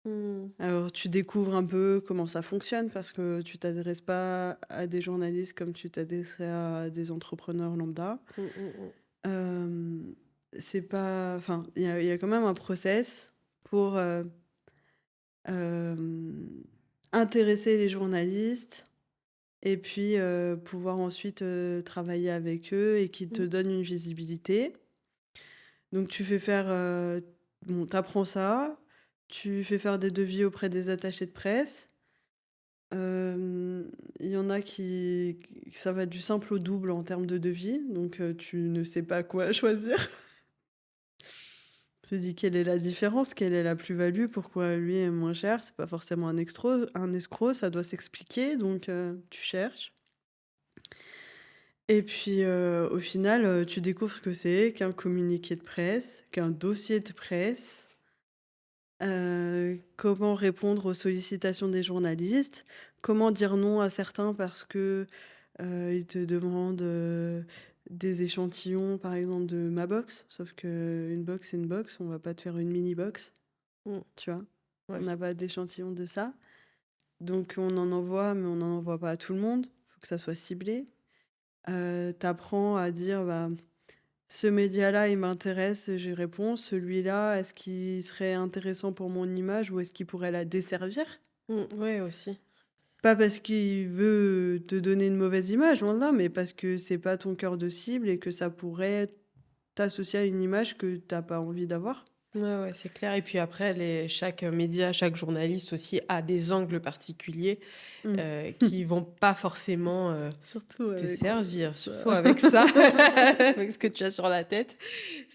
Speaker 2: Mmh.
Speaker 1: Alors, tu découvres un peu comment ça fonctionne parce que tu t'adresses pas à des journalistes comme tu t'adresserais à des entrepreneurs lambda.
Speaker 2: Mmh, mmh mh.
Speaker 1: Hem, c'est pas enfin, il y a quand même un process pour, hem, intéresser les journalistes et puis, pouvoir ensuite, travailler avec eux et qu'ils te
Speaker 2: Mmh.
Speaker 1: donnent une visibilité. Donc tu fais faire, bon, tu apprends ça, tu fais faire des devis auprès des attachés de presse. Il y en a qui ça va du simple au double en termes de devis, donc tu ne sais pas quoi choisir. Tu te dis: «Quelle est la différence? Quelle est la plus-value? Pourquoi lui est moins cher?» C'est pas forcément un escroc, ça doit s'expliquer, donc tu cherches et puis, au final, tu découvres ce que c'est qu'un communiqué de presse, qu'un dossier de presse, comment répondre aux sollicitations des journalistes, comment dire non à certains parce que, ils te demandent, des échantillons, par exemple, de ma box, sauf qu'une box, c'est une box, on va pas te faire une mini box,
Speaker 2: Mmh.
Speaker 1: tu vois? On
Speaker 2: Ouais.
Speaker 1: n'a pas d'échantillon de ça, donc on en envoie, mais on n'en envoie pas à tout le monde, faut que ça soit ciblé. Tu à dire: «Bah, ce média-là, il m'intéresse, j'y réponds. Celui-là, est-ce qu'il serait intéressant pour mon image ou est-ce qu'il pourrait la desservir?»
Speaker 2: Mmh, ouais aussi.
Speaker 1: Pas parce qu'il veut te donner une mauvaise image, loin de là, mais parce que c'est pas ton cœur de cible et que ça pourrait t'associer à une image que t'as pas envie d'avoir.
Speaker 2: Ouais, ouais, c'est clair et puis après chaque média, chaque journaliste aussi a des angles particuliers,
Speaker 1: Mmh.
Speaker 2: qui vont pas forcément,
Speaker 1: Surtout
Speaker 2: te
Speaker 1: avec,
Speaker 2: servir,
Speaker 1: ça.
Speaker 2: surtout avec ça, avec ce que tu as sur la tête.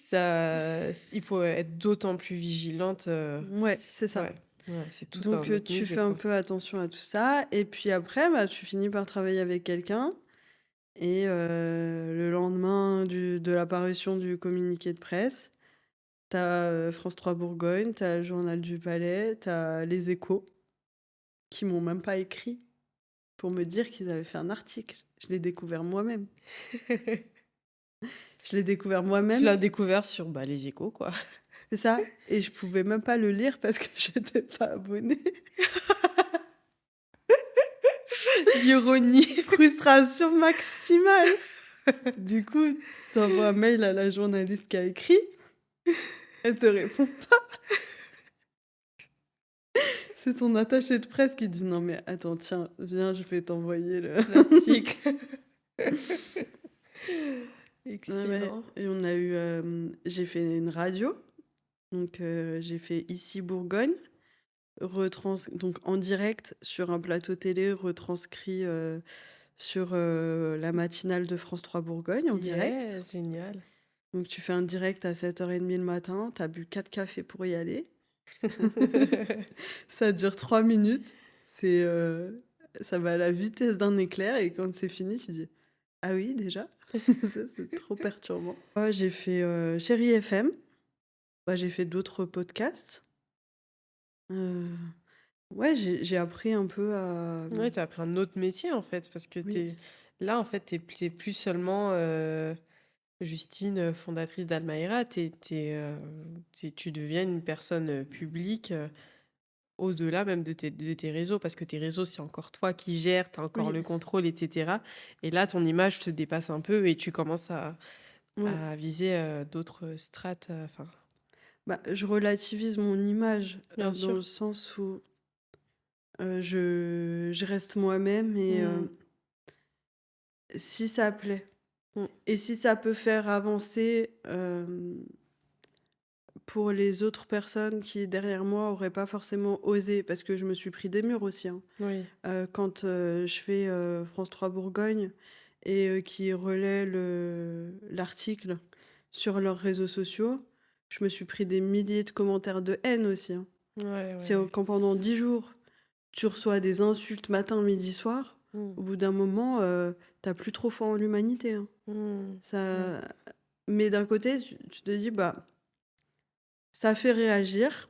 Speaker 2: Ça il faut être d'autant plus vigilante,
Speaker 1: Ouais, c'est ça.
Speaker 2: ouais, ouais, c'est tout
Speaker 1: Donc
Speaker 2: un autre
Speaker 1: tu
Speaker 2: milieu,
Speaker 1: fais un
Speaker 2: quoi.
Speaker 1: peu attention à tout ça et puis après, bah, tu finis par travailler avec quelqu'un et le lendemain de l'apparition du communiqué de presse, t'as as, France 3 Bourgogne, t'as le Journal du Palais, t'as Les Échos qui m'ont même pas écrit pour me dire qu'ils avaient fait un article. Je l'ai découvert moi-même. Je l'ai découvert
Speaker 2: Tu
Speaker 1: moi-même,
Speaker 2: l'as découvert sur, bah, les Échos, quoi.
Speaker 1: c'est ça, et je pouvais même pas le lire parce que j'étais pas abonnée.
Speaker 2: L'ironie.
Speaker 1: Frustration maximale. Du coup, tu envoies un mail à la journaliste qui a écrit, elle te répond pas. C'est ton attaché de presse qui dit: «Non mais attends, tiens, viens, je vais t'envoyer le»
Speaker 2: L'article.
Speaker 1: Ouais, ouais,
Speaker 2: Excellent.
Speaker 1: et on a eu, j'ai fait une radio, donc j'ai fait Ici Bourgogne, donc en direct sur un plateau télé retranscrit, sur, la matinale de France 3 Bourgogne en direct.
Speaker 2: Yes, génial.
Speaker 1: Donc tu fais un direct à 7h30 le matin, tu as bu 4 cafés pour y aller. Ça dure 3 minutes, c'est, ça va à la vitesse d'un éclair et quand c'est fini, tu dis: «Ah oui, déjà?» Ça, c'est trop perturbant. Ouais, j'ai fait, Chérie FM, bah, j'ai fait d'autres podcasts. Heu, ouais, j'ai appris un peu à,
Speaker 2: Ouais, tu as appris un autre métier, en fait, parce que
Speaker 1: oui,
Speaker 2: t'es là, en fait, tu plus seulement, Justine, fondatrice d'Almaïra, tu deviens une personne, publique, au-delà même de tes réseaux, parce que tes réseaux, c'est encore toi qui gères, tu as encore
Speaker 1: oui,
Speaker 2: le contrôle et cetera et là, ton image te dépasse un peu et tu commences à
Speaker 1: ouais.
Speaker 2: viser, d'autres strates, enfin
Speaker 1: Bah, je relativise mon image,
Speaker 2: bien
Speaker 1: dans le
Speaker 2: sûr.
Speaker 1: sens où, je reste moi-même et
Speaker 2: Mmh.
Speaker 1: si ça plaît
Speaker 2: Mmh.
Speaker 1: et si ça peut faire avancer, pour les autres personnes qui, derrière moi, auraient pas forcément osé parce que je me suis pris des murs aussi, hein.
Speaker 2: Oui.
Speaker 1: Quand, je fais, France 3 Bourgogne et qui relaient l'article sur leurs réseaux sociaux, je me suis pris des milliers de commentaires de haine aussi, hein.
Speaker 2: Ouais, ouais,
Speaker 1: C'est,
Speaker 2: ouais.
Speaker 1: quand pendant 10 jours, tu reçois des insultes matin, midi, soir,
Speaker 2: Mmh.
Speaker 1: au bout d'un moment, tu plus trop foi en l'humanité, hein.
Speaker 2: Mmh. Ouais.
Speaker 1: Ça Mais d'un côté, tu te dis: «Bah, ça fait réagir».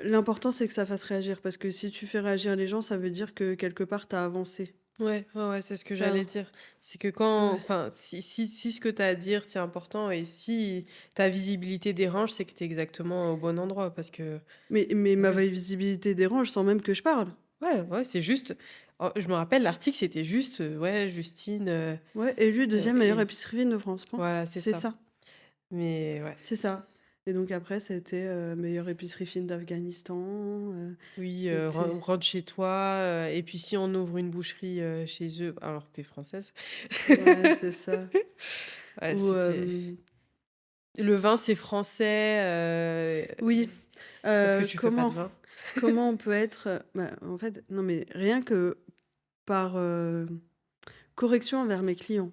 Speaker 1: L'important, c'est que ça fasse réagir parce que si tu fais réagir les gens, ça veut dire que quelque part, tu as avancé.
Speaker 2: Ouais, ouais, ouais, c'est ce que j'allais
Speaker 1: Enfin,
Speaker 2: dire. C'est que quand,
Speaker 1: ouais.
Speaker 2: enfin, si ce que tu as à dire, c'est important et si ta visibilité dérange, c'est que tu es exactement au bon endroit parce que,
Speaker 1: Mais ma
Speaker 2: ouais,
Speaker 1: visibilité dérange sans même que je parle.
Speaker 2: ouais, ouais, c'est juste, oh, je me rappelle, l'article, c'était juste, ouais, Justine,
Speaker 1: Ouais, élu deuxième meilleure
Speaker 2: et
Speaker 1: épicerie fine de France, point.
Speaker 2: voilà, c'est
Speaker 1: C'est
Speaker 2: ça.
Speaker 1: ça,
Speaker 2: Mais ouais,
Speaker 1: c'est ça. Et donc après, c'était meilleure épicerie fine d'Afghanistan.
Speaker 2: oui,
Speaker 1: C'était.
Speaker 2: rentre chez toi, et puis si on ouvre une boucherie chez eux, alors que t'es française,
Speaker 1: Ouais, c'est ça.
Speaker 2: ouais,
Speaker 1: Ou
Speaker 2: c'était. Le vin, c'est français,
Speaker 1: oui,
Speaker 2: parce que tu fais pas de
Speaker 1: comment
Speaker 2: vin.
Speaker 1: comment on peut être bah, en fait, non mais rien que par correction envers mes clients.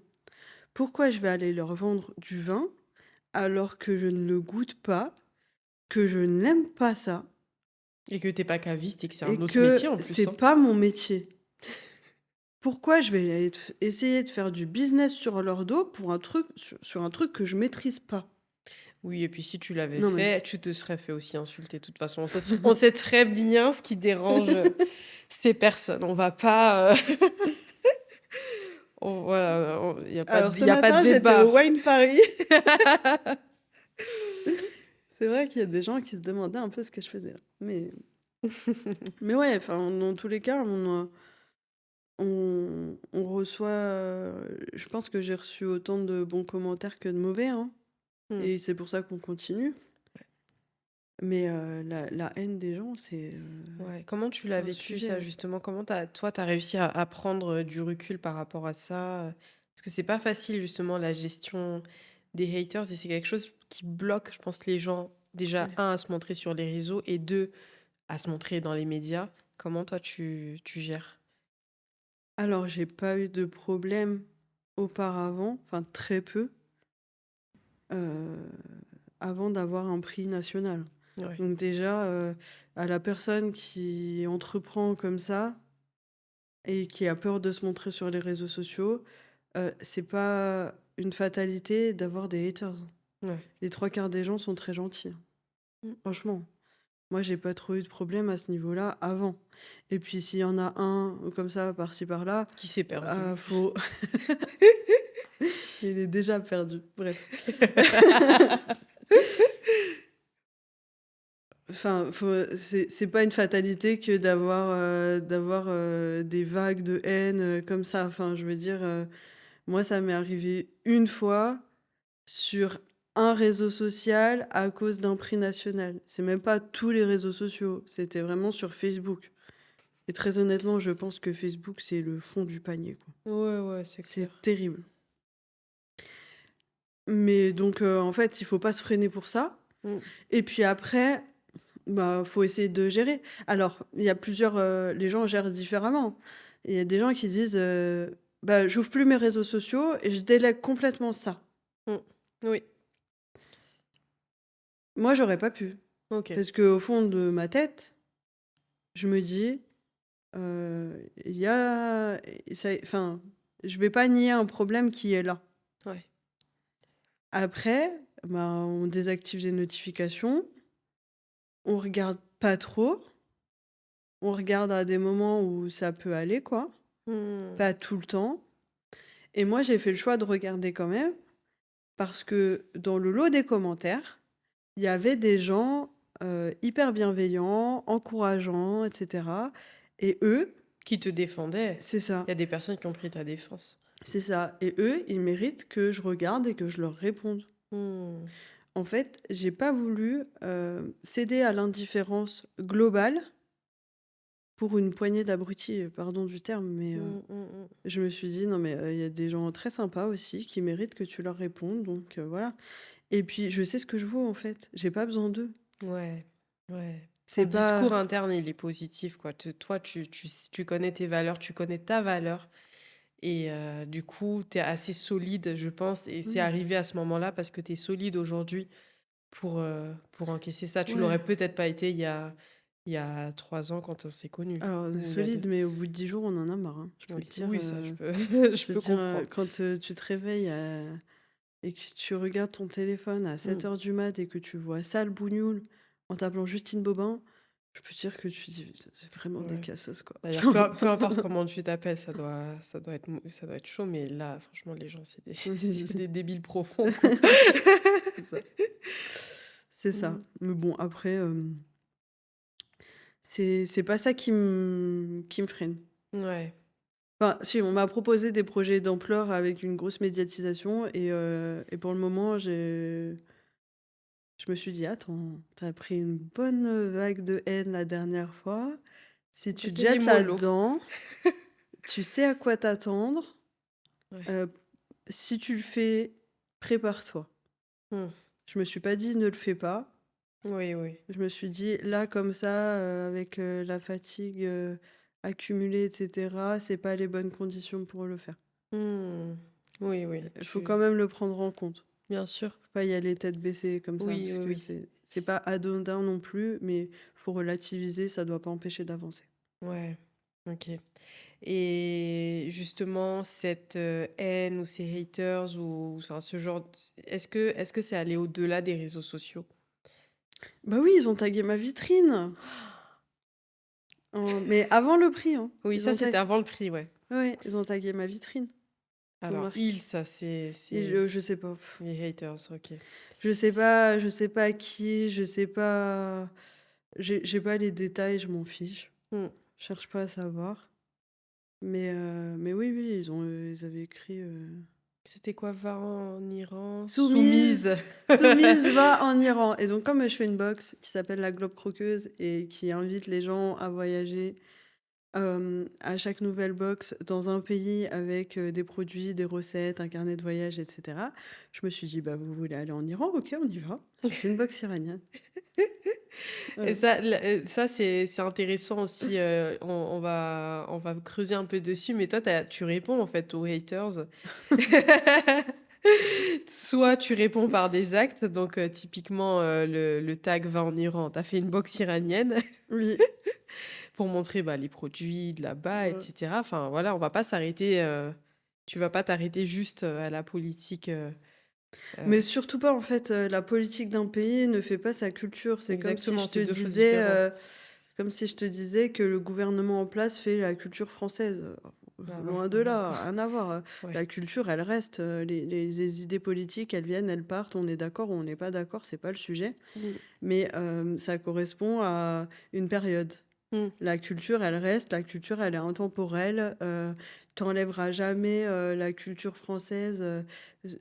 Speaker 1: Pourquoi je vais aller leur vendre du vin alors que je ne le goûte pas, que je n'aime pas ça
Speaker 2: Et que t'es pas caviste et que c'est
Speaker 1: et
Speaker 2: un autre métier
Speaker 1: que
Speaker 2: en
Speaker 1: c'est
Speaker 2: plus, hein.
Speaker 1: pas mon métier? Pourquoi je vais essayer de faire du business sur leur dos pour un truc sur un truc que je maîtrise pas?
Speaker 2: Oui, et puis si tu l'avais
Speaker 1: Non mais
Speaker 2: fait, tu te serais fait aussi insulter. De toute façon, on sait très bien ce qui dérange ces personnes. On va pas. Voilà, il n'y a pas
Speaker 1: alors
Speaker 2: de,
Speaker 1: ce
Speaker 2: y a pas de
Speaker 1: matin, j'étais
Speaker 2: débat.
Speaker 1: au Wine Paris. C'est vrai qu'il y a des gens qui se demandaient un peu ce que je faisais là. Mais ouais, enfin, dans tous les cas, on reçoit. Je pense que j'ai reçu autant de bons commentaires que de mauvais, hein.
Speaker 2: Hmm.
Speaker 1: Et c'est pour ça qu'on continue. Mais la haine des gens,
Speaker 2: Ouais. Comment tu l'as
Speaker 1: c'est un
Speaker 2: vécu
Speaker 1: sujet,
Speaker 2: ça
Speaker 1: hein.
Speaker 2: justement? Toi, t'as réussi à prendre du recul par rapport à ça? Parce que c'est pas facile justement la gestion des haters et c'est quelque chose qui bloque, je pense, les gens déjà,
Speaker 1: Ouais.
Speaker 2: un, à se montrer sur les réseaux et deux, à se montrer dans les médias. Comment toi tu gères?
Speaker 1: Alors, j'ai pas eu de problème auparavant, enfin très peu, euh, avant d'avoir un prix national.
Speaker 2: Ouais.
Speaker 1: Donc déjà, à la personne qui entreprend comme ça et qui a peur de se montrer sur les réseaux sociaux, c'est pas une fatalité d'avoir des haters.
Speaker 2: Ouais.
Speaker 1: Les trois quarts des gens sont très gentils,
Speaker 2: Mm.
Speaker 1: franchement. Moi, j'ai pas trop eu de problème à ce niveau-là avant. Et puis, s'il y en a un comme ça, par-ci par-là,
Speaker 2: Qui s'est perdu?
Speaker 1: faut. Il est déjà perdu. Bref. Enfin, c'est pas une fatalité que d'avoir des vagues de haine comme ça. Enfin, je veux dire, moi, ça m'est arrivé une fois sur un réseau social à cause d'un prix national. C'est même pas tous les réseaux sociaux, c'était vraiment sur Facebook. Et très honnêtement, je pense que Facebook, c'est le fond du panier, quoi.
Speaker 2: Ouais, ouais, c'est
Speaker 1: C'est
Speaker 2: clair.
Speaker 1: terrible. Mais donc, en fait, il faut pas se freiner pour ça.
Speaker 2: Mm.
Speaker 1: Et puis après, bah, faut essayer de gérer. Alors, il y a plusieurs, les gens gèrent différemment. Il y a des gens qui disent, bah, j'ouvre plus mes réseaux sociaux et je délègue complètement ça.
Speaker 2: Mm. Oui,
Speaker 1: Moi, j'aurais pas pu.
Speaker 2: ok.
Speaker 1: Parce qu'au fond de ma tête, je me dis, il y a, enfin, je vais pas nier un problème qui est là.
Speaker 2: Ouais.
Speaker 1: Après, bah, on désactive les notifications, on regarde pas trop, on regarde à des moments où ça peut aller, quoi.
Speaker 2: Mm.
Speaker 1: Pas tout le temps. Et moi, j'ai fait le choix de regarder quand même, parce que dans le lot des commentaires, il y avait des gens hyper bienveillants, encourageants, etc. Et eux,
Speaker 2: Qui te défendait?
Speaker 1: c'est ça,
Speaker 2: Il y a des personnes qui ont pris ta défense.
Speaker 1: c'est ça. Et eux, ils méritent que je regarde et que je leur réponde.
Speaker 2: Mm.
Speaker 1: En fait, j'ai pas voulu céder à l'indifférence globale pour une poignée d'abrutis, pardon du terme, mais
Speaker 2: Mm, mm,
Speaker 1: je me suis dit: «Non, mais il y a des gens très sympas aussi qui méritent que tu leur répondes, donc voilà». Et puis, je sais ce que je vaux, en fait. J'ai pas besoin d'eux.
Speaker 2: mm. Ouais, ouais. Ton
Speaker 1: C'est pas
Speaker 2: discours interne, il est positif, quoi. Toi, tu connais tes valeurs, tu connais ta valeur. Et du coup, tu es assez solide, je pense. Et c'est
Speaker 1: mmh,
Speaker 2: arrivé à ce moment-là parce que tu es solide aujourd'hui pour encaisser ça. Tu
Speaker 1: ouais.
Speaker 2: l'aurais peut-être pas été il y a 3 ans quand on s'est connus.
Speaker 1: Alors,
Speaker 2: Ou il y a deux.
Speaker 1: solide, mais au bout de 10 jours, on en a marre, hein. Je peux te
Speaker 2: Oui,
Speaker 1: dire,
Speaker 2: oui, ça, je peux, je
Speaker 1: se
Speaker 2: peux
Speaker 1: dire,
Speaker 2: comprendre.
Speaker 1: quand, tu te réveilles, et que tu regardes ton téléphone à
Speaker 2: Mm.
Speaker 1: 7 heures du mat et que tu vois Sale Bougnoul en t'appelant Justine Bobin, Je peux dire que tu dis c'est vraiment des
Speaker 2: Ouais.
Speaker 1: cassos, quoi.
Speaker 2: D'ailleurs, peu importe comment tu t'appelles, ça doit être chaud, mais là, franchement, les gens, c'est des, c'est des débiles profonds, quoi.
Speaker 1: C'est ça. C'est ça.
Speaker 2: Mm.
Speaker 1: Mais bon, après, c'est pas ça qui me freine.
Speaker 2: Ouais.
Speaker 1: Enfin, si, on m'a proposé des projets d'ampleur avec une grosse médiatisation et pour le moment, je me suis dit: «Attends, t'as pris une bonne, vague de haine la dernière fois. Si
Speaker 2: T'as
Speaker 1: tu te
Speaker 2: fait les
Speaker 1: jettes
Speaker 2: mollos.
Speaker 1: là-dedans, tu sais à quoi t'attendre.
Speaker 2: Ouais.
Speaker 1: Heu, si tu le fais, prépare-toi».
Speaker 2: Mm.
Speaker 1: Je me suis pas dit: «Ne le fais pas».
Speaker 2: Oui, oui.
Speaker 1: Je me suis dit: «Là, comme ça, avec, la fatigue, accumulée et cetera, c'est pas les bonnes conditions pour le faire».
Speaker 2: Mm. Oui, oui.
Speaker 1: Il faut quand même le prendre en compte.
Speaker 2: Bien sûr.
Speaker 1: Faut pas y aller tête baissée comme ça,
Speaker 2: Oui,
Speaker 1: parce
Speaker 2: oui,
Speaker 1: que
Speaker 2: oui.
Speaker 1: c'est pas anodin non plus, mais faut relativiser, ça doit pas empêcher d'avancer.
Speaker 2: Ouais. Ok. Et justement, cette haine ou ces haters ou enfin, ce genre, est-ce que c'est allé au-delà des réseaux sociaux?
Speaker 1: Bah oui, ils ont tagué ma vitrine! Mais avant le prix, hein.
Speaker 2: Oui,
Speaker 1: Ils
Speaker 2: ça,
Speaker 1: ont
Speaker 2: c'était
Speaker 1: tag
Speaker 2: avant le prix, ouais.
Speaker 1: Ouais, ils ont tagué ma vitrine. Ils ont
Speaker 2: Alors,
Speaker 1: marqué
Speaker 2: ça, c'est
Speaker 1: et
Speaker 2: c'est
Speaker 1: je sais pas.
Speaker 2: les haters, ok.
Speaker 1: Je sais pas qui, je sais pas j'ai pas les détails, je m'en fiche.
Speaker 2: Hmm.
Speaker 1: Je cherche pas à savoir. Mais oui, oui, ils avaient écrit,
Speaker 2: C'était quoi, va en Iran?
Speaker 1: «Soumise,
Speaker 2: Soumise.
Speaker 1: soumise va en Iran» et donc comme je fais une box qui s'appelle la Globe Croqueuse et qui invite les gens à voyager, à chaque nouvelle box dans un pays avec, des produits, des recettes, un carnet de voyage et cetera. Je me suis dit: «Bah, vous voulez aller en Iran? OK, on y va». J'ai fait une box iranienne.
Speaker 2: Et
Speaker 1: Ouais.
Speaker 2: ça c'est intéressant aussi. On va creuser un peu dessus, mais toi, tu réponds en fait aux haters. Soit tu réponds par des actes, donc typiquement le tag va en Iran, t'as fait une box iranienne
Speaker 1: Oui.
Speaker 2: pour montrer bah, les produits de là-bas,
Speaker 1: Ouais.
Speaker 2: etc. Enfin voilà, on va pas s'arrêter, tu vas pas t'arrêter juste à la politique. Euh,
Speaker 1: Mais surtout pas, en fait, la politique d'un pays ne fait pas sa culture. C'est comme si
Speaker 2: exactement,
Speaker 1: je te
Speaker 2: c'est deux choses
Speaker 1: disais,
Speaker 2: différentes.
Speaker 1: comme si je te disais que le gouvernement en place fait la culture française.
Speaker 2: Ah ouais,
Speaker 1: Loin de
Speaker 2: non, non.
Speaker 1: là, rien à voir.
Speaker 2: Ouais.
Speaker 1: La culture, elle reste. Les idées politiques, elles viennent, elles partent. On est d'accord ou on n'est pas d'accord, c'est pas le sujet.
Speaker 2: Mm.
Speaker 1: Mais ça correspond à une période.
Speaker 2: Mm.
Speaker 1: La culture, elle reste. La culture, elle est intemporelle. T'enlèveras jamais la culture française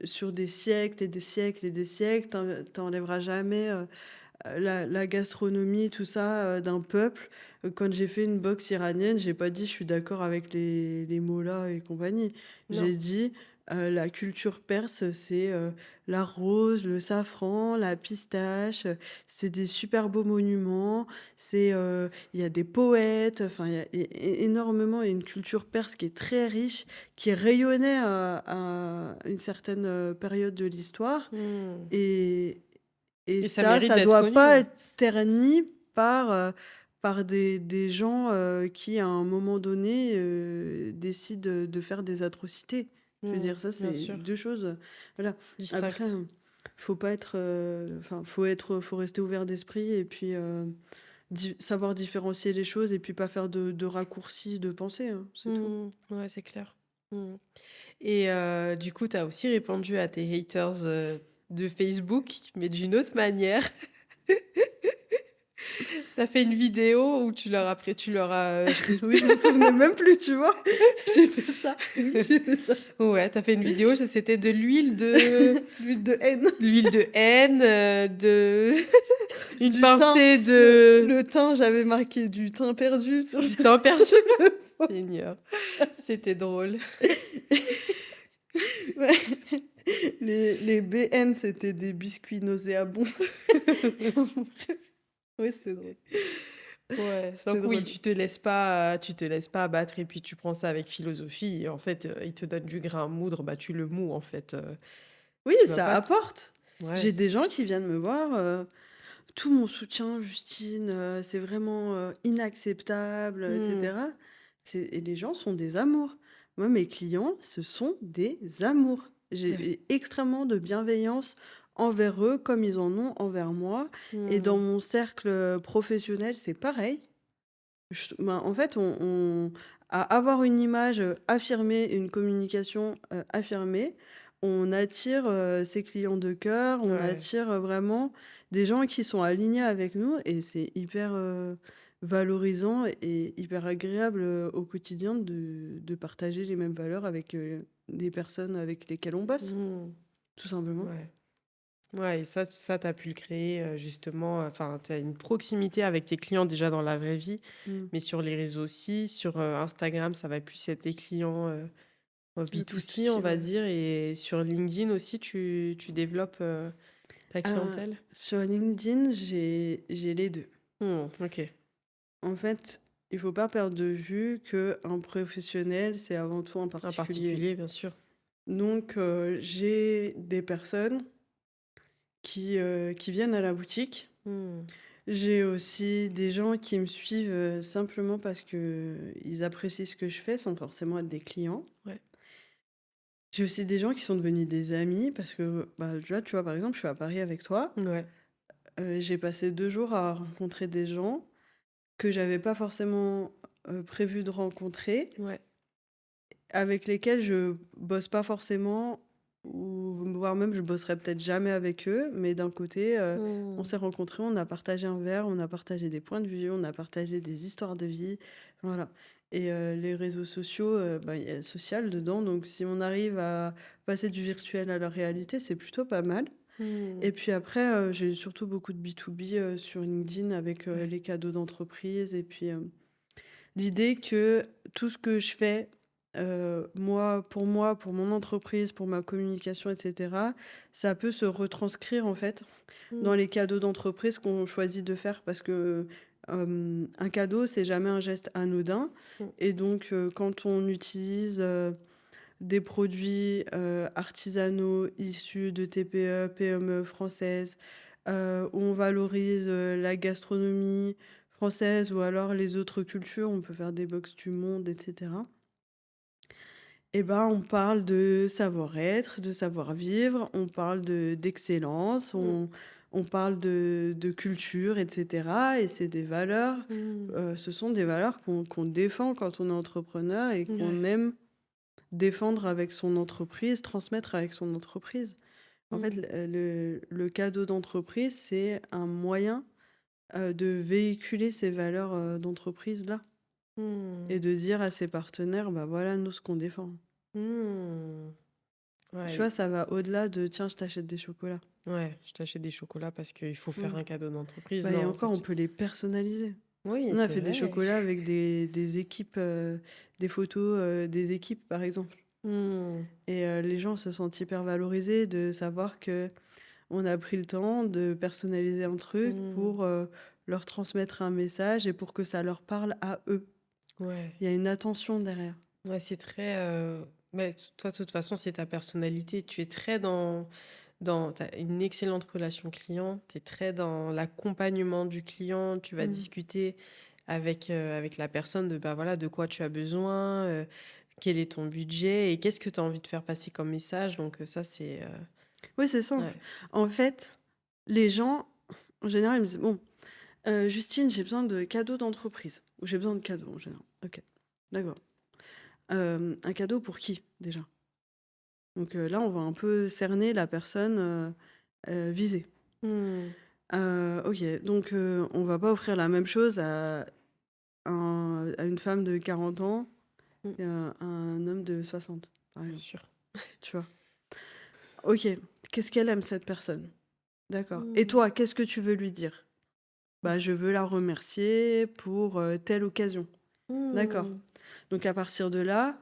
Speaker 1: sur des siècles et des siècles et des siècles. T'enlèveras jamais la gastronomie, tout ça, d'un peuple. Quand j'ai fait une box iranienne, j'ai pas dit: «Je suis d'accord avec les mollahs et compagnie».
Speaker 2: Non.
Speaker 1: J'ai dit: «La culture perse, c'est, la rose, le safran, la pistache, c'est des super beaux monuments, il y a des poètes». Enfin, il y a énormément une culture perse qui est très riche, qui rayonnait, à une certaine, période de l'histoire
Speaker 2: Mm.
Speaker 1: et
Speaker 2: Et ça
Speaker 1: ça,
Speaker 2: mérite
Speaker 1: ça
Speaker 2: d'être
Speaker 1: doit
Speaker 2: connu,
Speaker 1: pas
Speaker 2: ouais.
Speaker 1: être terni par des gens, qui, à un moment donné, décident de faire des atrocités. Je veux
Speaker 2: Mm.
Speaker 1: dire, ça,
Speaker 2: Bien
Speaker 1: c'est
Speaker 2: sûr.
Speaker 1: 2 choses, voilà. Après,
Speaker 2: Distinct.
Speaker 1: faut pas être, enfin, faut rester ouvert d'esprit et puis, savoir différencier les choses et puis pas faire de raccourcis de pensée, hein, c'est tout.
Speaker 2: Mm. Ouais, c'est clair. Mm. Et du coup, tu as aussi répondu à tes haters de Facebook, mais d'une autre manière. Tu as fait une vidéo où tu leur as
Speaker 1: Oui, je me souvenais même plus, tu vois? J'ai fait ça, oui, j'ai fait ça.
Speaker 2: ouais, tu as fait une vidéo, c'était de l'huile de
Speaker 1: L'huile de haine.
Speaker 2: l'huile de haine, de une
Speaker 1: Du thym,
Speaker 2: pincée de
Speaker 1: le thym, j'avais marqué du thym perdu sur
Speaker 2: du temps perdu.
Speaker 1: sur le fond.
Speaker 2: Seigneur, c'était drôle.
Speaker 1: Ouais. Les BN, c'était des biscuits nauséabonds. Oui, c'était drôle.
Speaker 2: Ouais,
Speaker 1: C'était
Speaker 2: donc oui,
Speaker 1: drôle.
Speaker 2: tu te laisses pas abattre et puis tu prends ça avec philosophie. Et en fait, il te donne du grain à moudre, bah tu le mous en fait.
Speaker 1: Oui,
Speaker 2: Tu vas
Speaker 1: ça
Speaker 2: pas.
Speaker 1: apporte.
Speaker 2: Ouais.
Speaker 1: J'ai des gens qui viennent me voir, tout mon soutien, Justine, c'est vraiment, inacceptable, et
Speaker 2: Hmm.
Speaker 1: cetera. Et les gens sont des amours. Moi, mes clients, ce sont des amours.
Speaker 2: Ouais.
Speaker 1: J'ai extrêmement de bienveillance envers eux comme ils en ont envers moi. Et dans
Speaker 2: Mmh.
Speaker 1: mon cercle professionnel, c'est pareil. En fait, à avoir une image affirmée, une communication affirmée, on attire ses clients de cœur, on
Speaker 2: Ouais.
Speaker 1: attire vraiment des gens qui sont alignés avec nous et c'est hyper valorisant et hyper agréable au quotidien de partager les mêmes valeurs avec les personnes avec lesquelles on bosse,
Speaker 2: Mmh.
Speaker 1: tout simplement.
Speaker 2: Ouais. Ouais, et ça, tu as pu le créer, justement, enfin, tu as une proximité avec tes clients déjà dans la vraie vie,
Speaker 1: Mm.
Speaker 2: mais sur les réseaux aussi, sur, Instagram, ça va plus être tes clients,
Speaker 1: Le
Speaker 2: B2C, on
Speaker 1: B2C,
Speaker 2: va
Speaker 1: ouais.
Speaker 2: dire, et sur LinkedIn aussi, tu développes, ta
Speaker 1: Euh,
Speaker 2: clientèle?
Speaker 1: sur LinkedIn, j'ai les deux.
Speaker 2: Mmh, OK.
Speaker 1: En fait, il faut pas perdre de vue que un professionnel, c'est avant tout un
Speaker 2: Un
Speaker 1: particulier.
Speaker 2: particulier, bien sûr.
Speaker 1: Donc, j'ai des personnes qui viennent à la boutique.
Speaker 2: Mmh.
Speaker 1: J'ai aussi des gens qui me suivent, simplement parce qu'ils apprécient ce que je fais, sans forcément être des clients.
Speaker 2: Ouais.
Speaker 1: J'ai aussi des gens qui sont devenus des amis parce que, bah, là, tu vois, par exemple, je suis à Paris avec toi.
Speaker 2: Ouais.
Speaker 1: J'ai passé 2 jours à rencontrer des gens que j'avais pas forcément, prévu de rencontrer.
Speaker 2: Ouais.
Speaker 1: Avec lesquels je bosse pas forcément ou voire même je bosserai peut-être jamais avec eux, mais d'un côté, on
Speaker 2: Mmh.
Speaker 1: s'est rencontrés, on a partagé un verre, on a partagé des points de vue, on a partagé des histoires de vie, voilà. Et les réseaux sociaux, bah, il y a social dedans, donc si on arrive à passer du virtuel à la réalité, c'est plutôt pas mal.
Speaker 2: Mmh.
Speaker 1: Et puis après, j'ai surtout beaucoup de B2B, sur LinkedIn avec,
Speaker 2: Ouais.
Speaker 1: les cadeaux d'entreprise et puis, l'idée que tout ce que je fais, moi, pour mon entreprise, pour ma communication et cetera, ça peut se retranscrire, en fait, dans
Speaker 2: Mmh.
Speaker 1: les cadeaux d'entreprise qu'on choisit de faire parce que, un cadeau, c'est jamais un geste anodin
Speaker 2: Mmh.
Speaker 1: et donc quand on utilise, des produits, artisanaux issus de TPE, PME françaises, où on valorise, la gastronomie française ou alors les autres cultures, on peut faire des box du monde et cetera. Et ben, on parle de savoir-être, de savoir-vivre, on parle d'excellence,
Speaker 2: Mmh.
Speaker 1: on parle de culture et cetera et c'est des valeurs,
Speaker 2: Mmh.
Speaker 1: ce sont des valeurs qu'on défend quand on est entrepreneur et
Speaker 2: Ouais.
Speaker 1: qu'on aime défendre avec son entreprise, transmettre avec son entreprise. En fait,
Speaker 2: Mmh.
Speaker 1: le cadeau d'entreprise, c'est un moyen, de véhiculer ces valeurs, d'entreprise-là et
Speaker 2: Mmh.
Speaker 1: de dire à ses partenaires: «Bah, voilà, nous, ce qu'on défend».
Speaker 2: Mmh.
Speaker 1: Tu
Speaker 2: Ouais.
Speaker 1: vois, ça va au-delà de: «Tiens, je t'achète des chocolats».
Speaker 2: Ouais, je t'achète des chocolats parce qu'il faut faire
Speaker 1: Mmh.
Speaker 2: un cadeau d'entreprise.
Speaker 1: Bah et
Speaker 2: Non, en
Speaker 1: encore, on
Speaker 2: fait.
Speaker 1: peut les personnaliser.
Speaker 2: Oui,
Speaker 1: On a
Speaker 2: c'est
Speaker 1: fait des
Speaker 2: vrai.
Speaker 1: chocolats avec des équipes, des photos, des équipes, par exemple
Speaker 2: Mmh.
Speaker 1: et les gens se sentent hyper valorisés de savoir que on a pris le temps de personnaliser un truc
Speaker 2: Mmh.
Speaker 1: pour, leur transmettre un message et pour que ça leur parle à eux.
Speaker 2: Ouais.
Speaker 1: Il y a une attention derrière.
Speaker 2: Ouais, c'est très, mais toi, de toute façon, c'est ta personnalité. Tu es très dans tu une excellente relation client, tu es très dans l'accompagnement du client, tu vas
Speaker 1: Mmh.
Speaker 2: discuter avec la personne de, bah, voilà, de quoi tu as besoin, quel est ton budget et qu'est-ce que tu as envie de faire passer comme message, donc ça, c'est,
Speaker 1: Ouais, c'est simple.
Speaker 2: ouais.
Speaker 1: En fait, les gens, en général, ils me disent: «Bon, Justine, j'ai besoin de cadeaux d'entreprise» ou «J'ai besoin de cadeaux» en général. OK, d'accord. Un cadeau pour qui déjà? Donc là, on va un peu cerner la personne, visée.
Speaker 2: Mmh.
Speaker 1: OK, donc on va pas offrir la même chose à une femme de 40 ans
Speaker 2: Mmh.
Speaker 1: et à un homme de 60, par
Speaker 2: Bien
Speaker 1: exemple,
Speaker 2: sûr.
Speaker 1: tu vois? OK, qu'est-ce qu'elle aime cette personne? D'accord et
Speaker 2: Mmh.
Speaker 1: toi, qu'est-ce que tu veux lui dire? Bah, je veux la remercier pour, telle occasion. D'accord.
Speaker 2: Mmh.
Speaker 1: Donc à partir de là,